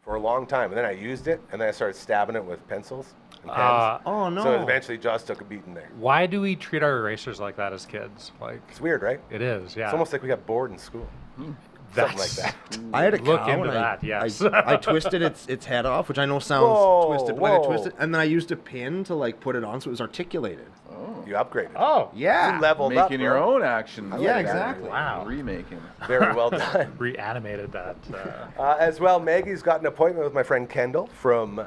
for a long time. And then I used it, and then I started stabbing it with pencils and pens. Oh no. So eventually Jaws took a beating there. Why do we treat our erasers like that as kids? Like, It's weird, right? it is, yeah. It's almost like we got bored in school. Something like that. I had a Look cow into and that, yes. I twisted its head off, which I know sounds Whoa, twisted, but I whoa. twisted, and then I used a pin to like put it on so it was articulated. You upgraded. Oh, Yeah. You leveled up. Making your bro. own action. I Yeah, like that. exactly. Wow. Remaking. Very well done. reanimated that. As well, Maggie's got an appointment with my friend Kendall from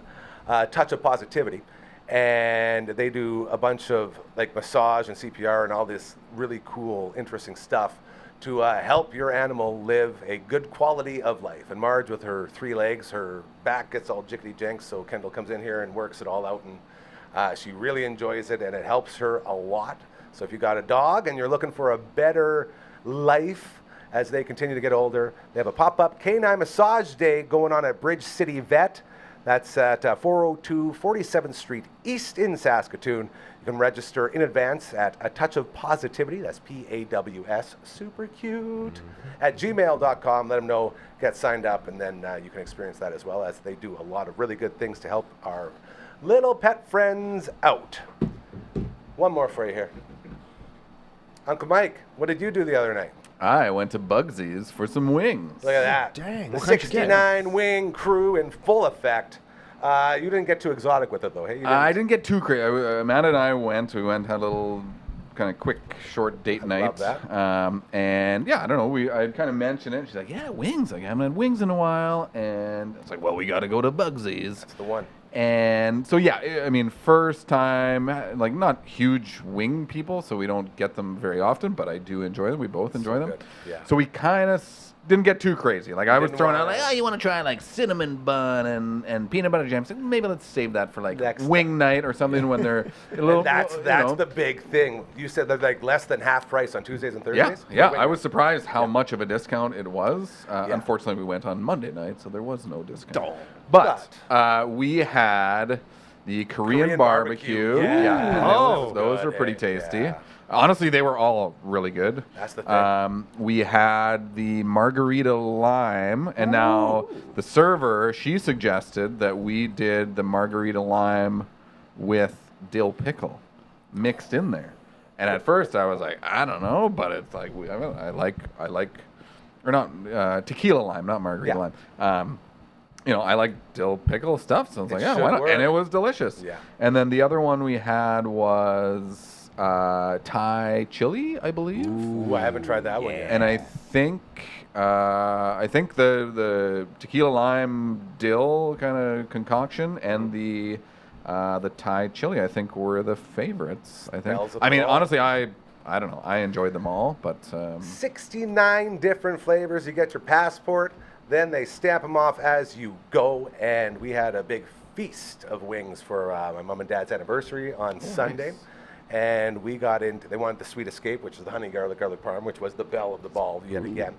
Touch of Positivity. And they do a bunch of like massage and CPR and all this really cool, interesting stuff to help your animal live a good quality of life. And Marge, with her 3 legs, her back gets all jickety-jinks, so Kendall comes in here and works it all out, and she really enjoys it, and it helps her a lot. So if you got a dog and you're looking for a better life as they continue to get older, they have a pop-up canine massage day going on at Bridge City Vet. That's at 402 47th Street East in Saskatoon. You can register in advance at A Touch of Positivity, that's PAWS, super cute, at gmail.com. Let them know, get signed up, and then you can experience that as well, as they do a lot of really good things to help our little pet friends out. One more for you here. Uncle Mike, what did you do the other night? I went to Bugsy's for some wings. Look at that. Dang, The what kind you get? 69 wing crew in full effect. You didn't get too exotic with it, though, hey? You didn't. I didn't get too crazy. Amanda and I went, had a little kind of quick, short date night. Love that. And yeah, I don't know. I kind of mentioned it. She's like, yeah, wings. Like, I haven't had wings in a while. And it's like, well, we got to go to Bugsy's. That's the one. And so, yeah, I mean, first time, like, not huge wing people, so we don't get them very often, but I do enjoy them. We both enjoy them. good, yeah. So we kind of didn't get too crazy. Like, I was didn't throwing out, wanna- like, oh, you want to try, like, cinnamon bun and peanut butter jam? So maybe let's save that for, like, Next wing night or something when they're a little, And that's you know. the big thing. You said they're like less than half price on Tuesdays and Yeah, Thursdays? yeah. Wait, I was surprised how much of a discount it was. Yeah. Unfortunately, we went on Monday night, so there was no discount. Oh. But we had the Korean barbecue. Yeah. and Oh. those Good, were pretty eh? tasty. Yeah. Honestly, they were all really good. That's the thing. We had the margarita lime, and now the server, she suggested that we did the margarita lime with dill pickle mixed in there. And at first I was like, I don't know, but it's like I like, or not tequila lime, not margarita lime. You know, I like dill pickle stuff, so I was like, yeah, should why not? work. And it was delicious. Yeah. And then the other one we had was Thai chili, I believe. Ooh, I haven't tried that one yet. And I think the tequila lime dill kind of concoction and the Thai chili, I think, were the favorites. I think. Bells of I mean, them all. honestly, I don't know. I enjoyed them all, but 69 different flavors. You get your passport, then they stamp them off as you go. And we had a big feast of wings for my mom and dad's anniversary on Sunday. nice. And we got into, they wanted the Sweet Escape, which is the honey garlic parm, which was the belle of the ball yet again.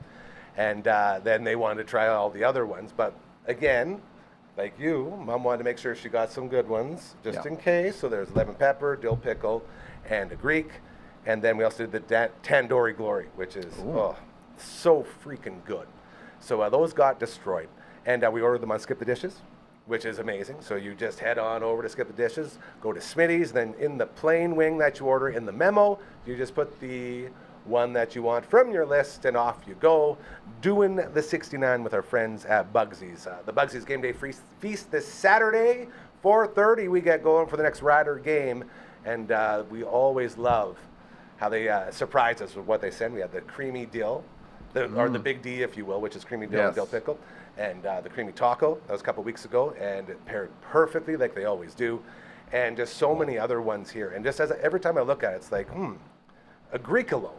And then they wanted to try all the other ones. But again, like you, Mom wanted to make sure she got some good ones just Yeah. in case. So there's lemon pepper, dill pickle, and a Greek. And then we also did the tandoori glory, which is so freaking good. So those got destroyed. And we ordered them on Skip the Dishes, which is amazing. So you just head on over to Skip the Dishes, go to Smitty's, then in the plain wing that you order in the memo, you just put the one that you want from your list, and off you go, doing the 69 with our friends at Bugsy's. The Bugsy's Game Day Feast this Saturday, 4:30. We get going for the next Rider game, and we always love how they surprise us with what they send. We had the creamy dill, or the big D, if you will, which is creamy dill and Yes. dill pickle, and the creamy taco. That was a couple weeks ago, and it paired perfectly like they always do. And just so many other ones here. And just every time I look at it, it's like, a Greekalo.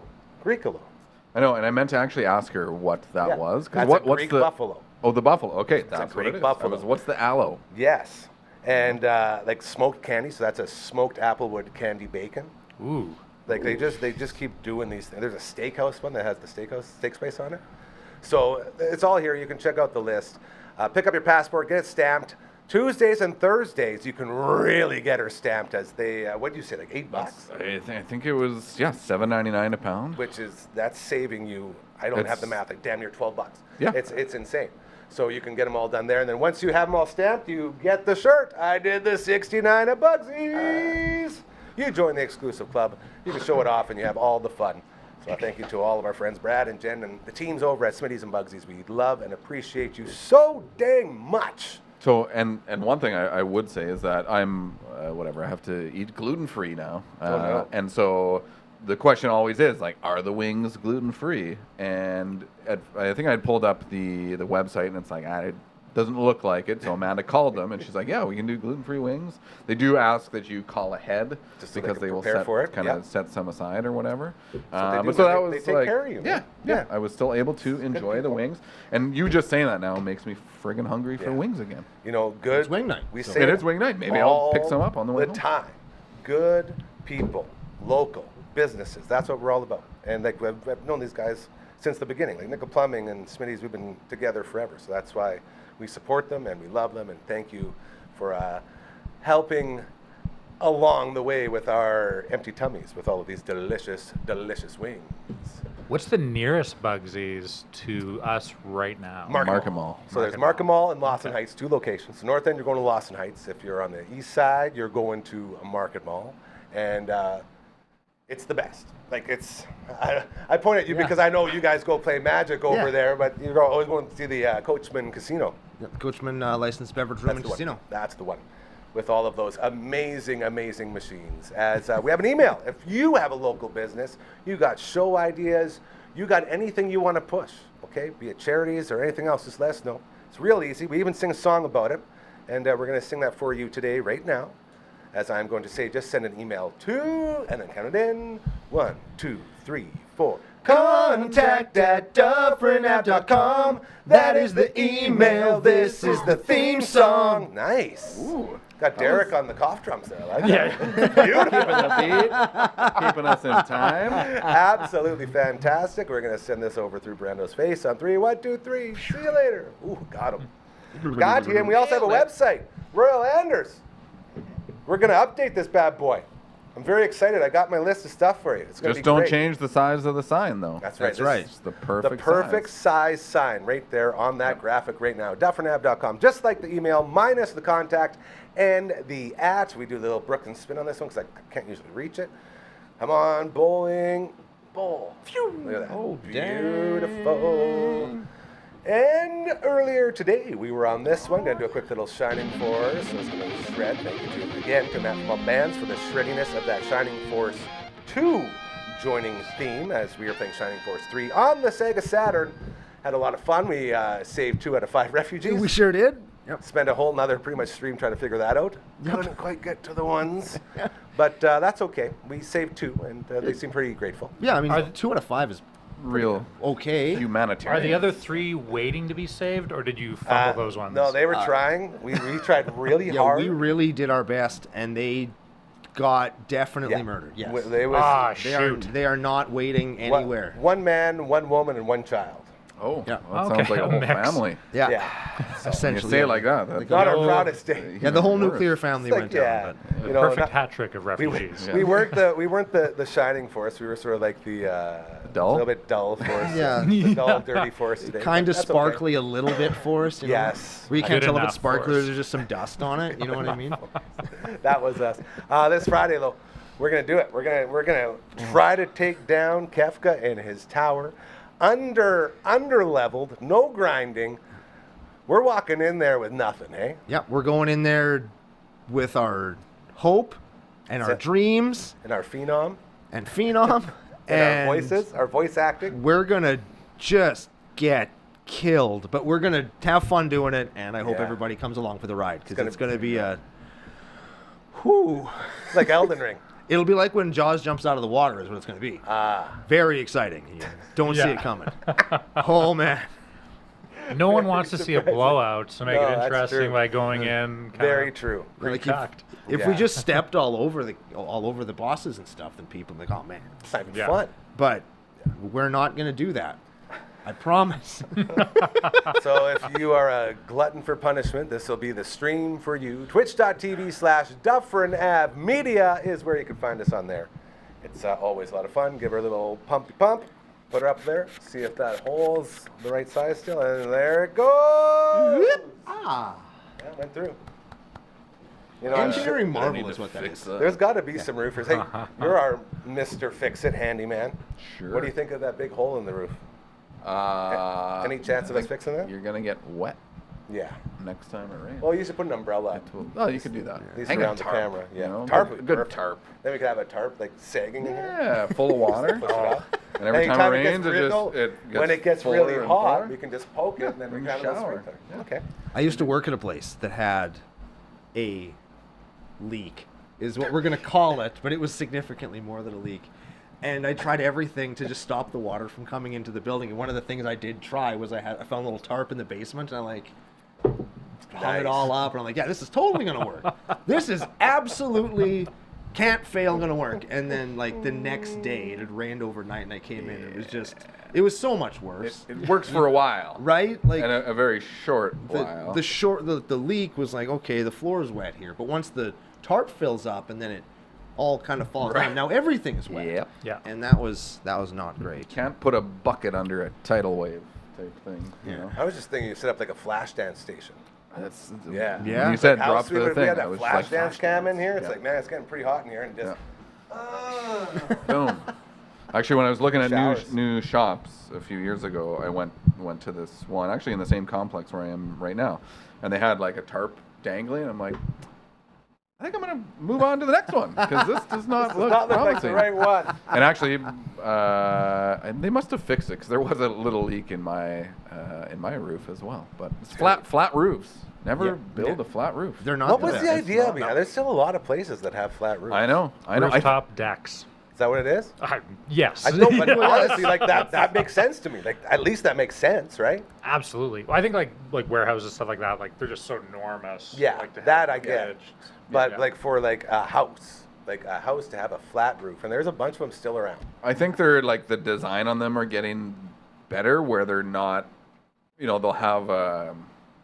I know. And I meant to actually ask her what that Yeah, was. that's what's a Greek the buffalo. Oh, the buffalo. Okay, that's what Greek it is. buffalo. What's the aloe? Yes. And like smoked candy, so that's a smoked applewood candy bacon. Ooh. Like they just keep doing these things. There's a steakhouse one that has the steak spice on it. So it's all here. You can check out the list. Pick up your passport, get it stamped. Tuesdays and Thursdays, you can really get her stamped as they, what do you say, like $8? I think it was $7.99 a pound. Which is, that's saving you, I don't have the math, like damn near $12. Yeah. It's insane. So you can get them all done there. And then once you have them all stamped, you get the shirt. I did the 69 at Bugsy's. You join the exclusive club. You can show it off and you have all the fun. So I thank you to all of our friends, Brad and Jen, and the teams over at Smitty's and Bugsy's. We love and appreciate you so dang much. So, and one thing I would say is that I'm, I have to eat gluten-free now. No. And so the question always is, like, are the wings gluten-free? And I think I'd pulled up the website, and it's like, Doesn't look like it. So Amanda called them, and she's like, "Yeah, we can do gluten-free wings." They do ask that you call ahead Just so because they they will prepare for it, kind of set some aside or whatever. But so that was they take like, care of you. yeah. I was still able to enjoy the wings, and you just saying that now makes me friggin' hungry for wings again. You know, good. It's wing night. We So- say It is wing night. Maybe I'll pick some up on the way home. time. Good people, local businesses. That's what we're all about. And like I've known these guys since the beginning. Like Nickel Plumbing and Smitty's, we've been together forever. So that's why we support them and we love them. And thank you for helping along the way with our empty tummies with all of these delicious, delicious wings. What's the nearest Bugsies to us right now? Markham Mall. So there's Markham Mall and Lawson Heights, 2 locations. So north end, you're going to Lawson Heights. If you're on the east side, you're going to Market Mall. And it's the best. Like I point at you because I know you guys go play Magic over there, but you're always going to see the Coachman Casino. Yep, Coachman licensed beverage room and casino. That's the one. With all of those amazing, amazing machines. As we have an email. If you have a local business, you got show ideas, you got anything you want to push, okay? Be it charities or anything else, just let us know. It's real easy. We even sing a song about it. And we're going to sing that for you today, right now. As I'm going to say, just send an email to, and then count it in. 1, 2, 3, 4. Contact@dufferinav.com. That is the email. This is the theme song. Nice. Ooh. Got Derek on the cough drums there. I like that. Beautiful. Keeping the beat, keeping us in time. Absolutely fantastic. We're going to send this over through Brando's face on 3. 1, 2, 3. See you later. Ooh, got him. Got him. We also have a website, Royal Anders. We're going to update this bad boy. I'm very excited. I got my list of stuff for you. It's going to be Just don't great. change the size of the sign, though. That's right. That's right. It's the perfect The perfect size sign right there on that graphic right now. DufferinAv.com. Just like the email, minus the contact and the @ We do the little Brooklyn spin on this one because I can't usually reach it. Come on, bowling. Bowl. Phew. Look at that. Oh, beautiful. And earlier today, we were on this one. Going to do a quick little Shining Force. So it's going to shred. Thank you again to Matt from Bands for the shreddiness of that Shining Force 2 joining theme as we were playing Shining Force 3 on the Sega Saturn. Had a lot of fun. We saved 2 out of 5 refugees. We sure did. Yep. Spent a whole nother pretty much stream trying to figure that out. Couldn't quite get to the ones. But that's okay. We saved 2, and they seem pretty grateful. Yeah, I mean, 2 out of 5 is Real okay. humanitarian. Are the other 3 waiting to be saved, or did you fumble those ones? No, they were trying. We tried really hard. Yeah, we really did our best, and they got definitely murdered. Yes. They are not waiting anywhere. One man, 1 woman, and 1 child. Oh, Yeah. well, that sounds like a whole family. Yeah. Yeah. You Essentially. say it like that. That's Not our proudest day. Yeah, the whole even nuclear worse. family It's went like, down. yeah. The perfect hat trick of refugees. We weren't the Shining Force. We were sort of like the Dull? a little bit dull force. Yeah. The dull, dirty force today. Kind of That's sparkly a little bit for us. You know? Yes. Where you can't Good tell if enough it's sparkly or force. there's just some dust on it. You know what I mean? Okay. That was us. This Friday though, we're gonna do it. We're gonna try to take down Kefka and his tower. Under leveled, no grinding. We're walking in there with nothing, eh? Yeah, we're going in there with our hope and our it. dreams And our phenom and phenom and our voices, our voice acting. We're gonna just get killed, but we're gonna have fun doing it, and I hope Yeah. everybody comes along for the ride because gonna it's gonna be a. Whew. Like Elden Ring. It'll be like when Jaws jumps out of the water is what it's gonna be. Very exciting. You don't see Yeah. it coming. Oh man. No one wants to see a blowout, so make No, it that's interesting true. by going in. Very true. Like Cocked. if we Yeah. just stepped all over the bosses and stuff, then people would be like, oh man. It's not even Yeah. fun. But we're not gonna do that. I promise. So if you are a glutton for punishment, this will be the stream for you. Twitch.tv/Dufferin Ave Media is where you can find us on there. It's always a lot of fun. Give her a little pumpy pump. Put her up there. See if that hole's the right size still. And there it goes. Yeah, went through. You know, I'm sure Engineering marvel is what that is. there's got to be some roofers. Hey, you're our Mr. Fix-It handyman. Sure. What do you think of that big hole in the roof? Any chance of us fixing that? You're gonna get wet. Yeah. next time it rains. Well, you should put an umbrella up. Oh, you could do that. At least Hang a around the tarp, camera. Yeah. You know? Tarp would be Good perfect. tarp. Then we could have a tarp like sagging in here. Yeah, full of water. Push it up. And every time Anytime it rains, when it gets fuller really and hot, fuller. we can just poke it and then we we can can have a shower. sprinkler. Yeah. Okay. I used to work at a place that had a leak, is what we're going to call it, but it was significantly more than a leak. And I tried everything to just stop the water from coming into the building. And one of the things I did try was I found a little tarp in the basement, and I hung it all up, and I'm like, yeah, this is totally going to work. This is absolutely can't fail going to work. And then like the next day, it had rained overnight, and I came in, and it was so much worse. It works for a while. Right? Like And a very short while. the leak was like, okay, the floor is wet here, but once the tarp fills up and then it all kind of falls down, now everything is wet. Yep. Yeah. And that was not great. Can't put a bucket under a tidal wave type thing. You know? I was just thinking you set up like a flash dance station. That's, Yeah. Yeah. When you said Like drop house, the we thing, had I that was flash like, dance cam in here. It's Yeah. like, man, it's getting pretty hot in here, and just Boom. Actually, when I was looking at Showers. new shops a few years ago, I went to this one, actually in the same complex where I am right now, and they had like a tarp dangling. I'm like, I think I'm gonna move on to the next one because this does not look not look promising. like the right one. And actually, and they must have fixed it because there was a little leak in my roof as well. But it's flat roofs. Never build a flat roof. They're not. What was the best. idea behind it? There's still a lot of places that have flat roofs. I know. Rooftop decks. Is that what it is? Yes. I know, but honestly, like that makes sense to me. Like at least that makes sense, right? Absolutely. Well, I think like warehouses, stuff like that, like they're just so enormous. Yeah, like, to that have I get. edged. But Yeah. like for like a house to have a flat roof, and there's a bunch of them still around. I think they're like the design on them are getting better, where they're not. They'll have.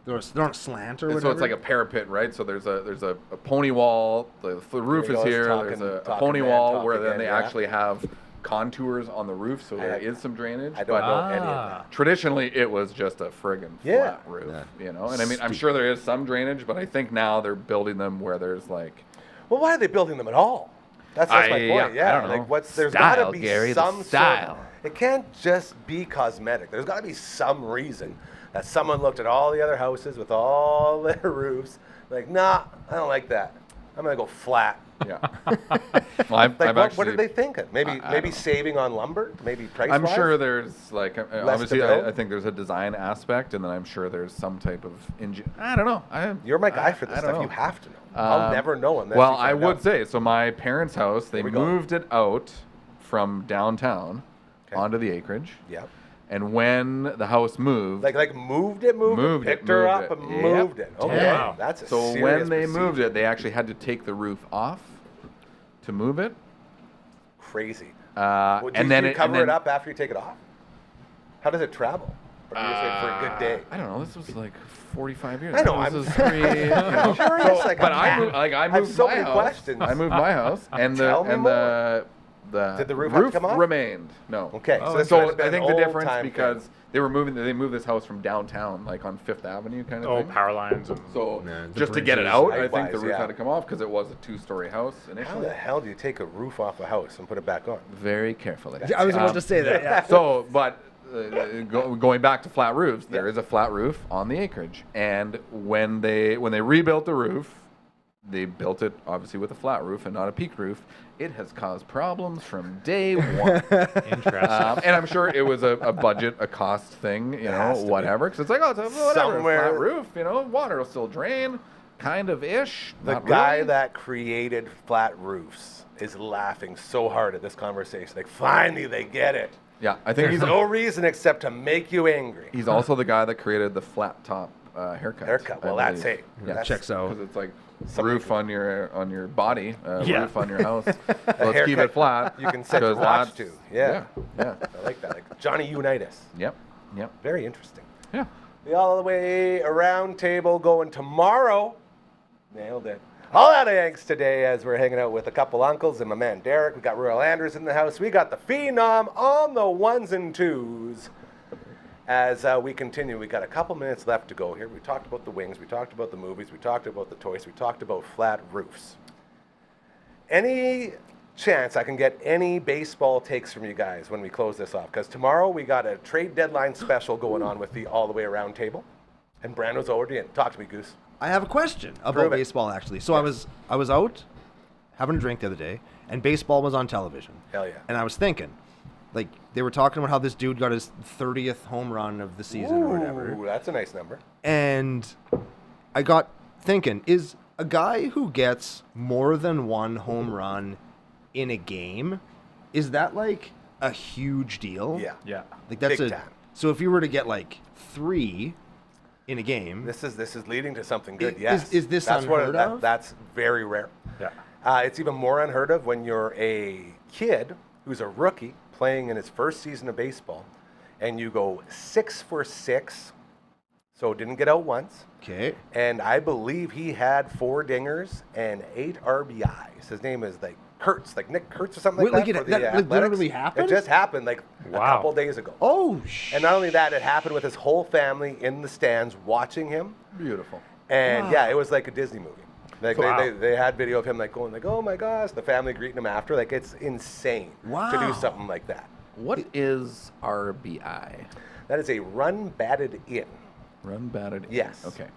They're on a slant or whatever. So it's like a parapet, right? So there's a pony wall. The roof Here he is goes, here. talking- There's a talking pony man wall talk where then again, they yeah. actually have contours on the roof, so there is some drainage. I don't but know any of that. traditionally, it was just a friggin' Yeah. flat roof, And I mean, I'm sure there is some drainage, but I think now they're building them where there's like. Well, why are they building them at all? That's my point. Yeah, I don't know. like there's Style, got to be Gary, the some style. Sort it can't just be cosmetic. There's got to be some reason that someone looked at all the other houses with all their roofs, like, nah, I don't like that. I'm gonna go flat. Yeah. Well, I've Like, actually, what are they thinking? Maybe I maybe don't know. saving on lumber, maybe price. I'm sure there's like obviously build? I think there's a design aspect, and then I'm sure there's some type of I don't know. You're my guy for this I don't stuff. You know. have to know. I'll never know unless. Well, you I find would out. say so. My parents' house, they we go. moved it out from downtown Okay. onto the acreage, Yep. and when the house moved, Like moved it, picked her up and Yep. moved it. Okay, Wow. that's a so serious when they procedure. moved it, they actually had to take the roof off to move it. Crazy. Well, Well, and do then you cover and then, it up after you take it off? How does it travel? Or do you just wait for a good day? I don't know. This was like 45 years. I know, ago. I'm This is three, you know. curious, like, but I I'm- moved, like I I have moved so my many house. questions. I moved my house, and Tell me the Did the roof have to come off? remained. No. Okay, so this so must have been I think an the old difference time because thing. they moved this house from downtown, like on Fifth Avenue, kind of Oh, thing. power lines. And, So Yeah, the just to get it bridges, out, I think height-wise, the roof yeah. had to come off because it was a two-story house How initially. the hell do you take a roof off a house and put it back on? Very carefully. I was about to say that. Yeah. So, but going back to flat roofs, there is a flat roof on the acreage, and when they rebuilt the roof, they built it obviously with a flat roof and not a peaked roof. It has caused problems from day one. Interesting. And I'm sure it was a budget, a cost thing, has to be. whatever. Because it's like, oh, it's a whatever, Somewhere- flat roof, water will still drain, kind of ish. The not guy really. that created flat roofs is laughing so hard at this conversation. Like, finally, they get it. Yeah, I think There's no reason except to make you angry. he's also the guy that created the flat top haircut. Haircut. Well, that's it. Yeah, That's- checks out. Because it's like roof on your body, Yeah. roof on your house. So let's keep haircut it flat. you can set your 'cause watch that's- to. Yeah. Yeah. I like that. Like Johnny Unitas. Yep. Very interesting. Yeah. The all the way around table going tomorrow. Nailed it. All out of Yanks today as we're hanging out with a couple uncles and my man Derek. We got Royal Anders in the house. We got the Phenom on the ones and twos. As we continue, we got a couple minutes left to go here. We talked about the wings. We talked about the movies. We talked about the toys. We talked about flat roofs. Any chance I can get any baseball takes from you guys when we close this off? Because tomorrow we got a trade deadline special going on with the all the way around table. And Brando's already in. Talk to me, Goose. I have a question about baseball, actually. So I was out having a drink the other day, and baseball was on television. Hell yeah. And I was thinking, like, they were talking about how this dude got his 30th home run of the season or whatever. Ooh, that's a nice number. And I got thinking, is a guy who gets more than one home run in a game, is that like a huge deal? Yeah. Yeah. Like that's Big time. So if you were to get like 3 in a game, This is leading to something good. Yes. Is this that's unheard of? That's very rare. Yeah. It's even more unheard of when you're a kid who's a rookie playing in his first season of baseball, and you go 6 for 6, so didn't get out once. okay. And I believe he had 4 dingers and 8 RBIs. His name is like Kurtz, like Nick Kurtz or something Wait, like like that. it- for that the literally Athletics. happened? It just happened like a Wow. couple days ago. Oh, And not only that, it happened with his whole family in the stands watching him. Beautiful. And yeah, it was like a Disney movie. Like Wow. they had video of him like going like, oh my gosh, the family greeting him after. Like it's insane to Wow. do something like that. What is RBI? That is a run batted in. Run batted in. Yes. Okay.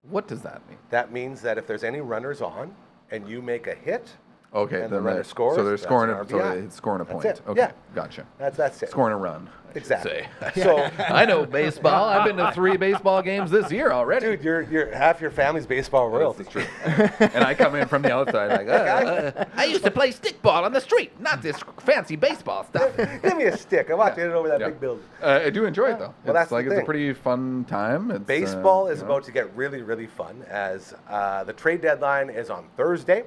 What does that mean? That means that if there's any runners on and you make a hit, Okay, and the then runner that- scores, So they're that's scoring an a, so RBI. it's scoring a That's point. it. Okay, Yeah. gotcha. that's it. Scoring a run. I should Exactly. say. So, I know baseball. I've been to 3 baseball games this year already. dude, you're half your family's baseball royalty. That's true. And I come in from the outside like, I used to play stickball on the street, not this fancy baseball stuff. Give me a stick. I want you to get over that Yeah. big building. I do enjoy it though. Well, that's It's the like it's a thing. pretty fun time. It's, Baseball is you know. about to get really, really fun as the trade deadline is on Thursday.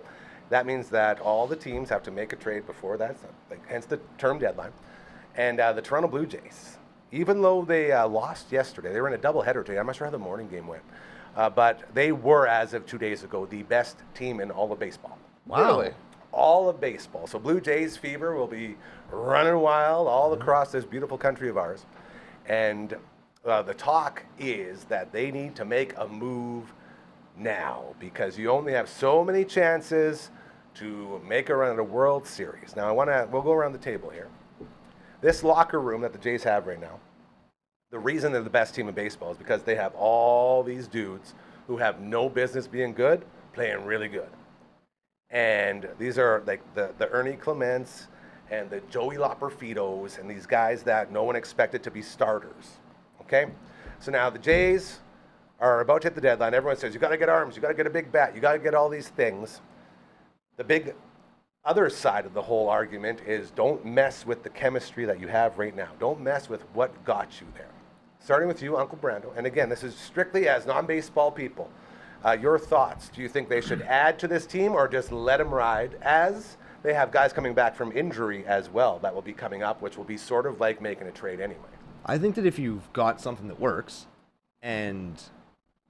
That means that all the teams have to make a trade before that, so, like, hence the term deadline. And the Toronto Blue Jays, even though they lost yesterday, they were in a doubleheader today. I'm not sure how the morning game went, but they were, as of 2 days ago, the best team in all of baseball. Wow. Really? All of baseball. So Blue Jays fever will be running wild all across this beautiful country of ours. And the talk is that they need to make a move now because you only have so many chances to make a run at a World Series. Now we'll go around the table here. This locker room that the Jays have right now, the reason they're the best team in baseball is because they have all these dudes who have no business being good, playing really good. And these are like the Ernie Clements and the Joey Loperfitos and these guys that no one expected to be starters. Okay? So now the Jays are about to hit the deadline. Everyone says, you got to get arms, you got to get a big bat, you got to get all these things. The big other side of the whole argument is don't mess with the chemistry that you have right now. Don't mess with what got you there. Starting with you, Uncle Brando. And again, this is strictly as non-baseball people. Your thoughts. Do you think they should add to this team or just let them ride as they have guys coming back from injury as well that will be coming up, which will be sort of like making a trade anyway? I think that if you've got something that works and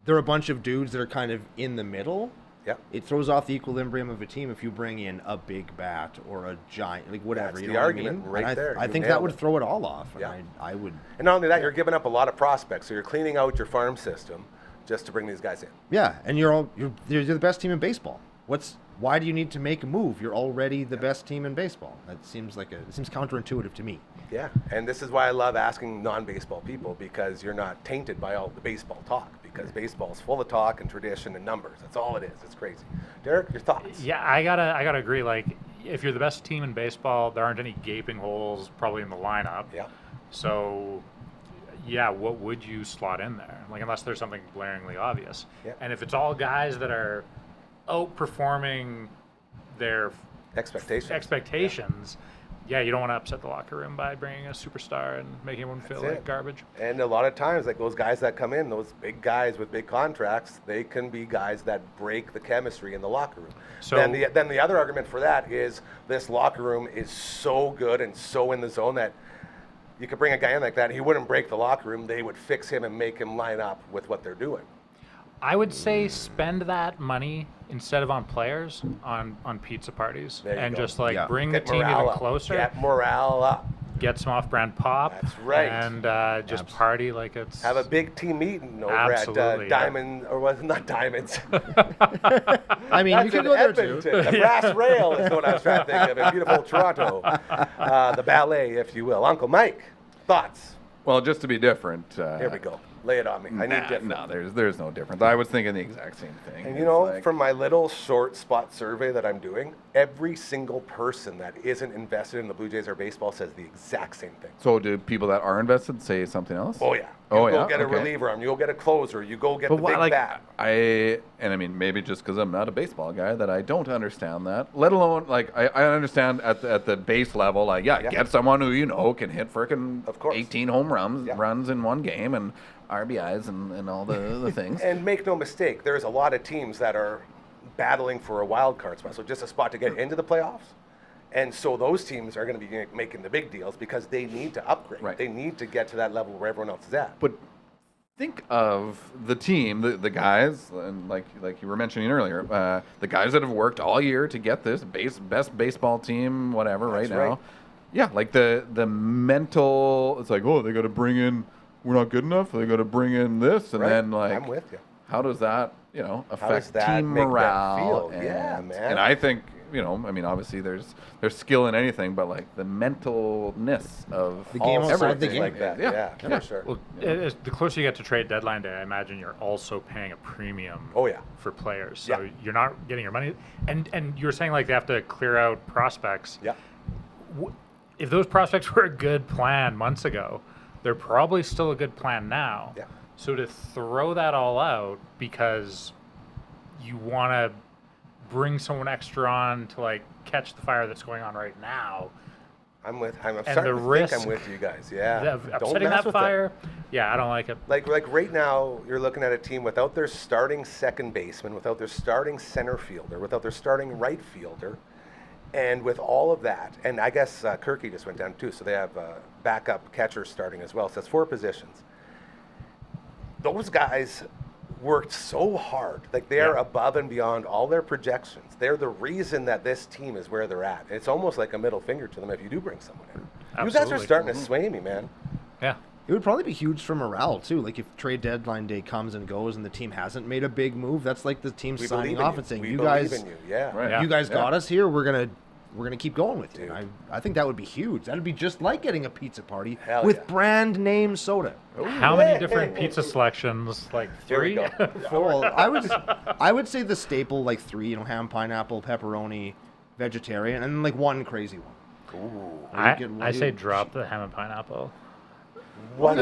there are a bunch of dudes that are kind of in the middle, Yep. it throws off the equilibrium of a team if you bring in a big bat or a giant, like whatever. That's you the know argument what I mean? right And there. I You think that nailed would it. throw it all off. And Yeah. I would. And not only that, you're giving up a lot of prospects, so you're cleaning out your farm system just to bring these guys in. Yeah, and you're the best team in baseball. Why do you need to make a move? You're already the best team in baseball. That seems counterintuitive to me. Yeah, and this is why I love asking non-baseball people because you're not tainted by all the baseball talk because baseball is full of talk and tradition and numbers. That's all it is. It's crazy. Derek, your thoughts? Yeah, I gotta agree. Like, if you're the best team in baseball, there aren't any gaping holes probably in the lineup. Yeah. So, yeah, what would you slot in there? Like, unless there's something glaringly obvious. Yeah. And if it's all guys that are outperforming their expectations, yeah, you don't want to upset the locker room by bringing a superstar and making everyone feel That's like it. garbage. And a lot of times, like those guys that come in, those big guys with big contracts, they can be guys that break the chemistry in the locker room. So- then the other argument for that is this locker room is so good and so in the zone that you could bring a guy in like that, he wouldn't break the locker room. They would fix him and make him line up with what they're doing. I would say spend that money instead of on players on pizza parties There you and go. just like Yeah. bring Get the team morale even up. closer. Get morale up. Get some off-brand pop. That's right. And just party like it's. Have a big team meeting over Absolutely, at yeah. Diamond, or was it not Diamonds? I mean, you That's can in go there Edmonton. too. The Brass Rail is what I was trying to think of in beautiful Toronto. The ballet, if you will. Uncle Mike, thoughts? Well, just to be different. Here we go. Lay it on me. I need different. No, there's no difference. I was thinking the exact same thing. And It's from my little short spot survey that I'm doing, every single person that isn't invested in the Blue Jays or baseball says the exact same thing. So do people that are invested say something else? Oh, yeah. You go get a reliever arm. You go get a closer. You go get the big bat. I mean, maybe just because I'm not a baseball guy that I don't understand that. Let alone, like, I understand at the base level, like, get someone who can hit frickin' 18 home runs in one game and RBIs and all the things. And make no mistake, there's a lot of teams that are battling for a wild card spot, so just a spot to get into the playoffs. And so those teams are going to be making the big deals because they need to upgrade. Right. They need to get to that level where everyone else is at. But think of the team, the guys, and like you were mentioning earlier, the guys that have worked all year to get this best baseball team, whatever, That's right now. right. Yeah, like the mental, it's like, oh, they got to bring in, we're not good enough, they got to bring in this, and then like, I'm with you. how does that, affect that team make that morale? feel? Yeah, man. And I think, I mean, obviously there's skill in anything, but like the mentalness of The game outside the everything game. Like that. Yeah, for sure. Well, the closer you get to trade deadline day, I imagine you're also paying a premium. Oh, yeah. For players, so you're not getting your money. And you were saying like they have to clear out prospects. Yeah. If those prospects were a good plan months ago, they're probably still a good plan now. Yeah. So to throw that all out because you want to bring someone extra on to like catch the fire that's going on right now. I'm and starting the to risk think I'm with you guys. Yeah. of Don't upsetting mess that with fire. it. Yeah, I don't like it. Like right now, you're looking at a team without their starting second baseman, without their starting center fielder, without their starting right fielder, and with all of that, and I guess Kirky just went down too, so they have backup catchers starting as well. So that's 4 positions. Those guys worked so hard. Like they're above and beyond all their projections. They're the reason that this team is where they're at. It's almost like a middle finger to them if you do bring someone in. You guys are starting to sway me, man. Yeah. It would probably be huge for morale too. Like if trade deadline day comes and goes and the team hasn't made a big move, that's like the team We signing believe in off you. and saying, We "You believe guys, in you." Yeah. Right. you guys got us here. We're gonna keep going with you." Dude. And I think that would be huge. That'd be just like getting a pizza party Hell with yeah. brand name soda. How many different pizza selections? Like Here we 3? go. Well, I would say the staple like 3, ham, pineapple, pepperoni, vegetarian, and then like 1 crazy one. Ooh. I say drop the ham and pineapple. Watch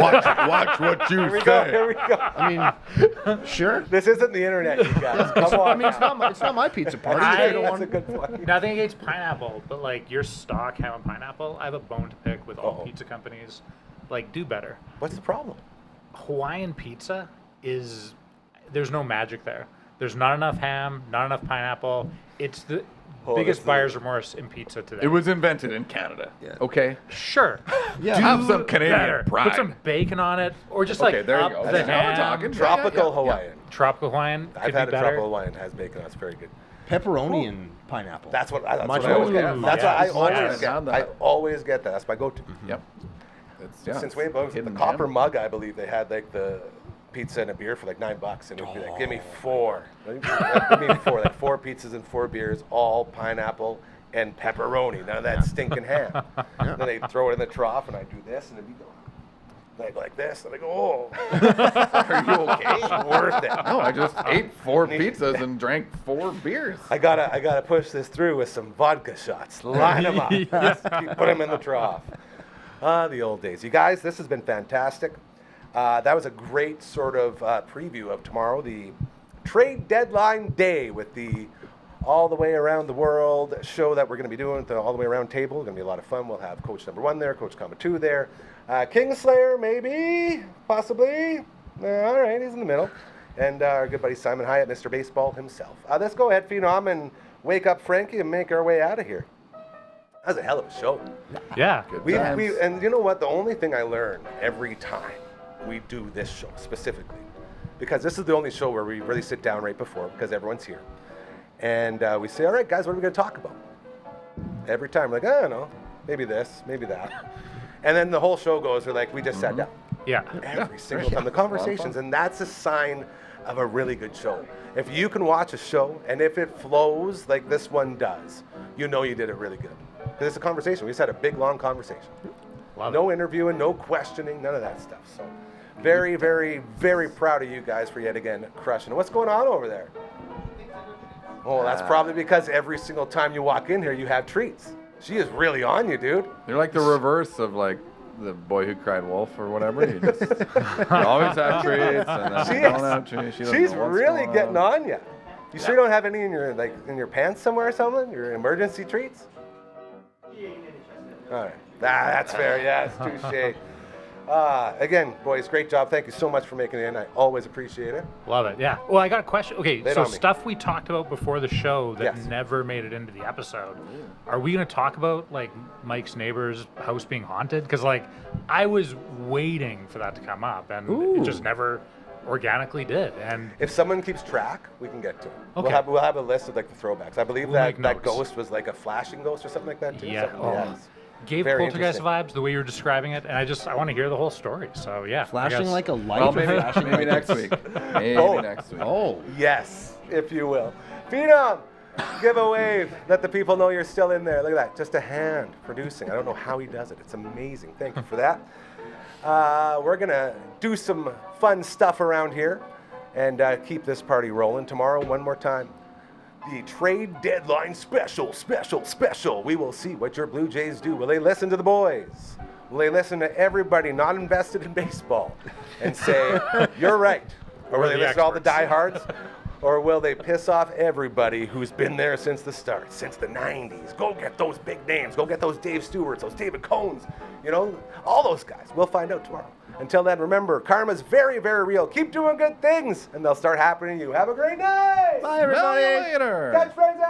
what you Here we go. Here we go. I mean, sure. This isn't the internet, you guys. Come on. I mean, it's not my pizza party. That's a good point. Nothing against pineapple, but like your stock ham and pineapple, I have a bone to pick with all pizza companies. Like, do better. What's the problem? Hawaiian pizza there's no magic there. There's not enough ham, not enough pineapple. It's the biggest buyer's remorse in pizza today. It was invented in Canada. Yeah. Okay. Sure. Yeah. Have some Canadian Better. pride. Put some bacon on it, or just Okay, like there you up go. the That's how we're ham. talking. Tropical Yeah. Hawaiian. Tropical Hawaiian could I've be had a better. tropical Hawaiian has bacon. That's very good. Pepperoni and pineapple. That's what I Much always more. get. Ooh, That's yeah. what I always Yes. get. I always get that. That's my go-to. Yep. It's, Since way back, the hidden copper gem. mug, I believe they had like the pizza and a beer for like $9, and it would be like, give me 4. Give me 4, like 4 pizzas and 4 beers, all pineapple and pepperoni. None of that stinking ham. Then they throw it in the trough, and I do this, and it'd be going. I go like this, and I go, oh. Are you okay? It's worth it. No, I just ate 4 pizzas and drank 4 beers. I gotta push this through with some vodka shots. Line them up. Put them in the trough. The old days. You guys, this has been fantastic. That was a great sort of preview of tomorrow, the trade deadline day with the all the way around the world show that we're going to be doing with the all the way around table. It's going to be a lot of fun. We'll have Coach number 1 there, Coach number 2 there. Kingslayer, maybe, possibly. All right, he's in the middle. And our good buddy Simon Hyatt, Mr. Baseball himself. Let's go ahead, Phenom, and wake up Frankie and make our way out of here. That was a hell of a show. Yeah. And you know what? The only thing I learn every time we do this show specifically, because this is the only show where we really sit down right before, because everyone's here. And we say, all right, guys, what are we going to talk about? Every time, we're like, I don't know, maybe this, maybe that. And then the whole show goes, we're like, we just sat down. Yeah. Every single time. The conversations, and that's a sign of a really good show. If you can watch a show, and if it flows like this one does, you know you did it really good. Because it's a conversation. We just had a big, long conversation. No interviewing, no questioning, none of that stuff. So Very, very, very proud of you guys for yet again crushing it. What's going on over there? Oh, that's probably because every single time you walk in here, you have treats. She is really on you, dude. They're like the reverse of like the Boy Who Cried Wolf or whatever. You just you always have treats, and then you don't have treats. She's really getting on you. You sure you don't have any in your pants somewhere or something? Your emergency treats? All right. That's fair. Yes, touche. Again, boys, great job. Thank you so much for making it in. I always appreciate it. Love it. Yeah. Well, I got a question. Okay, Lay it so on me. stuff we talked about before the show that Yes. never made it into the episode. Are we going to talk about like Mike's neighbor's house being haunted? Because like I was waiting for that to come up, and it just never organically did. And If someone keeps track, we can get to it. Okay. We'll have a list of like the throwbacks. I believe We'll make that notes. ghost was like a flashing ghost or something like that too. yeah, Something- yes. gave Very poltergeist interesting. vibes the way you were describing it, and I want to hear the whole story. So yeah, I Flashing guess- like a light. Well, or maybe flashing maybe like next a- week. Maybe Oh. next week. Oh. Yes, if you will. Phenom, give a wave. Let the people know you're still in there. Look at that. Just a hand producing. I don't know how he does it. It's amazing. Thank you for that. We're going to do some fun stuff around here and keep this party rolling. Tomorrow, one more time, the trade deadline special. We will see what your Blue Jays do. Will they listen to the boys? Will they listen to everybody not invested in baseball and say, you're right? Or will We're they the listen to all the experts. diehards? Or will they piss off everybody who's been there since the start, since the 90s? Go get those big names. Go get those Dave Stewarts, those David Cohns, all those guys. We'll find out tomorrow. Until then, remember, karma's very, very real. Keep doing good things, and they'll start happening to you. Have a great night. Bye, everybody. Later. Catch phrases.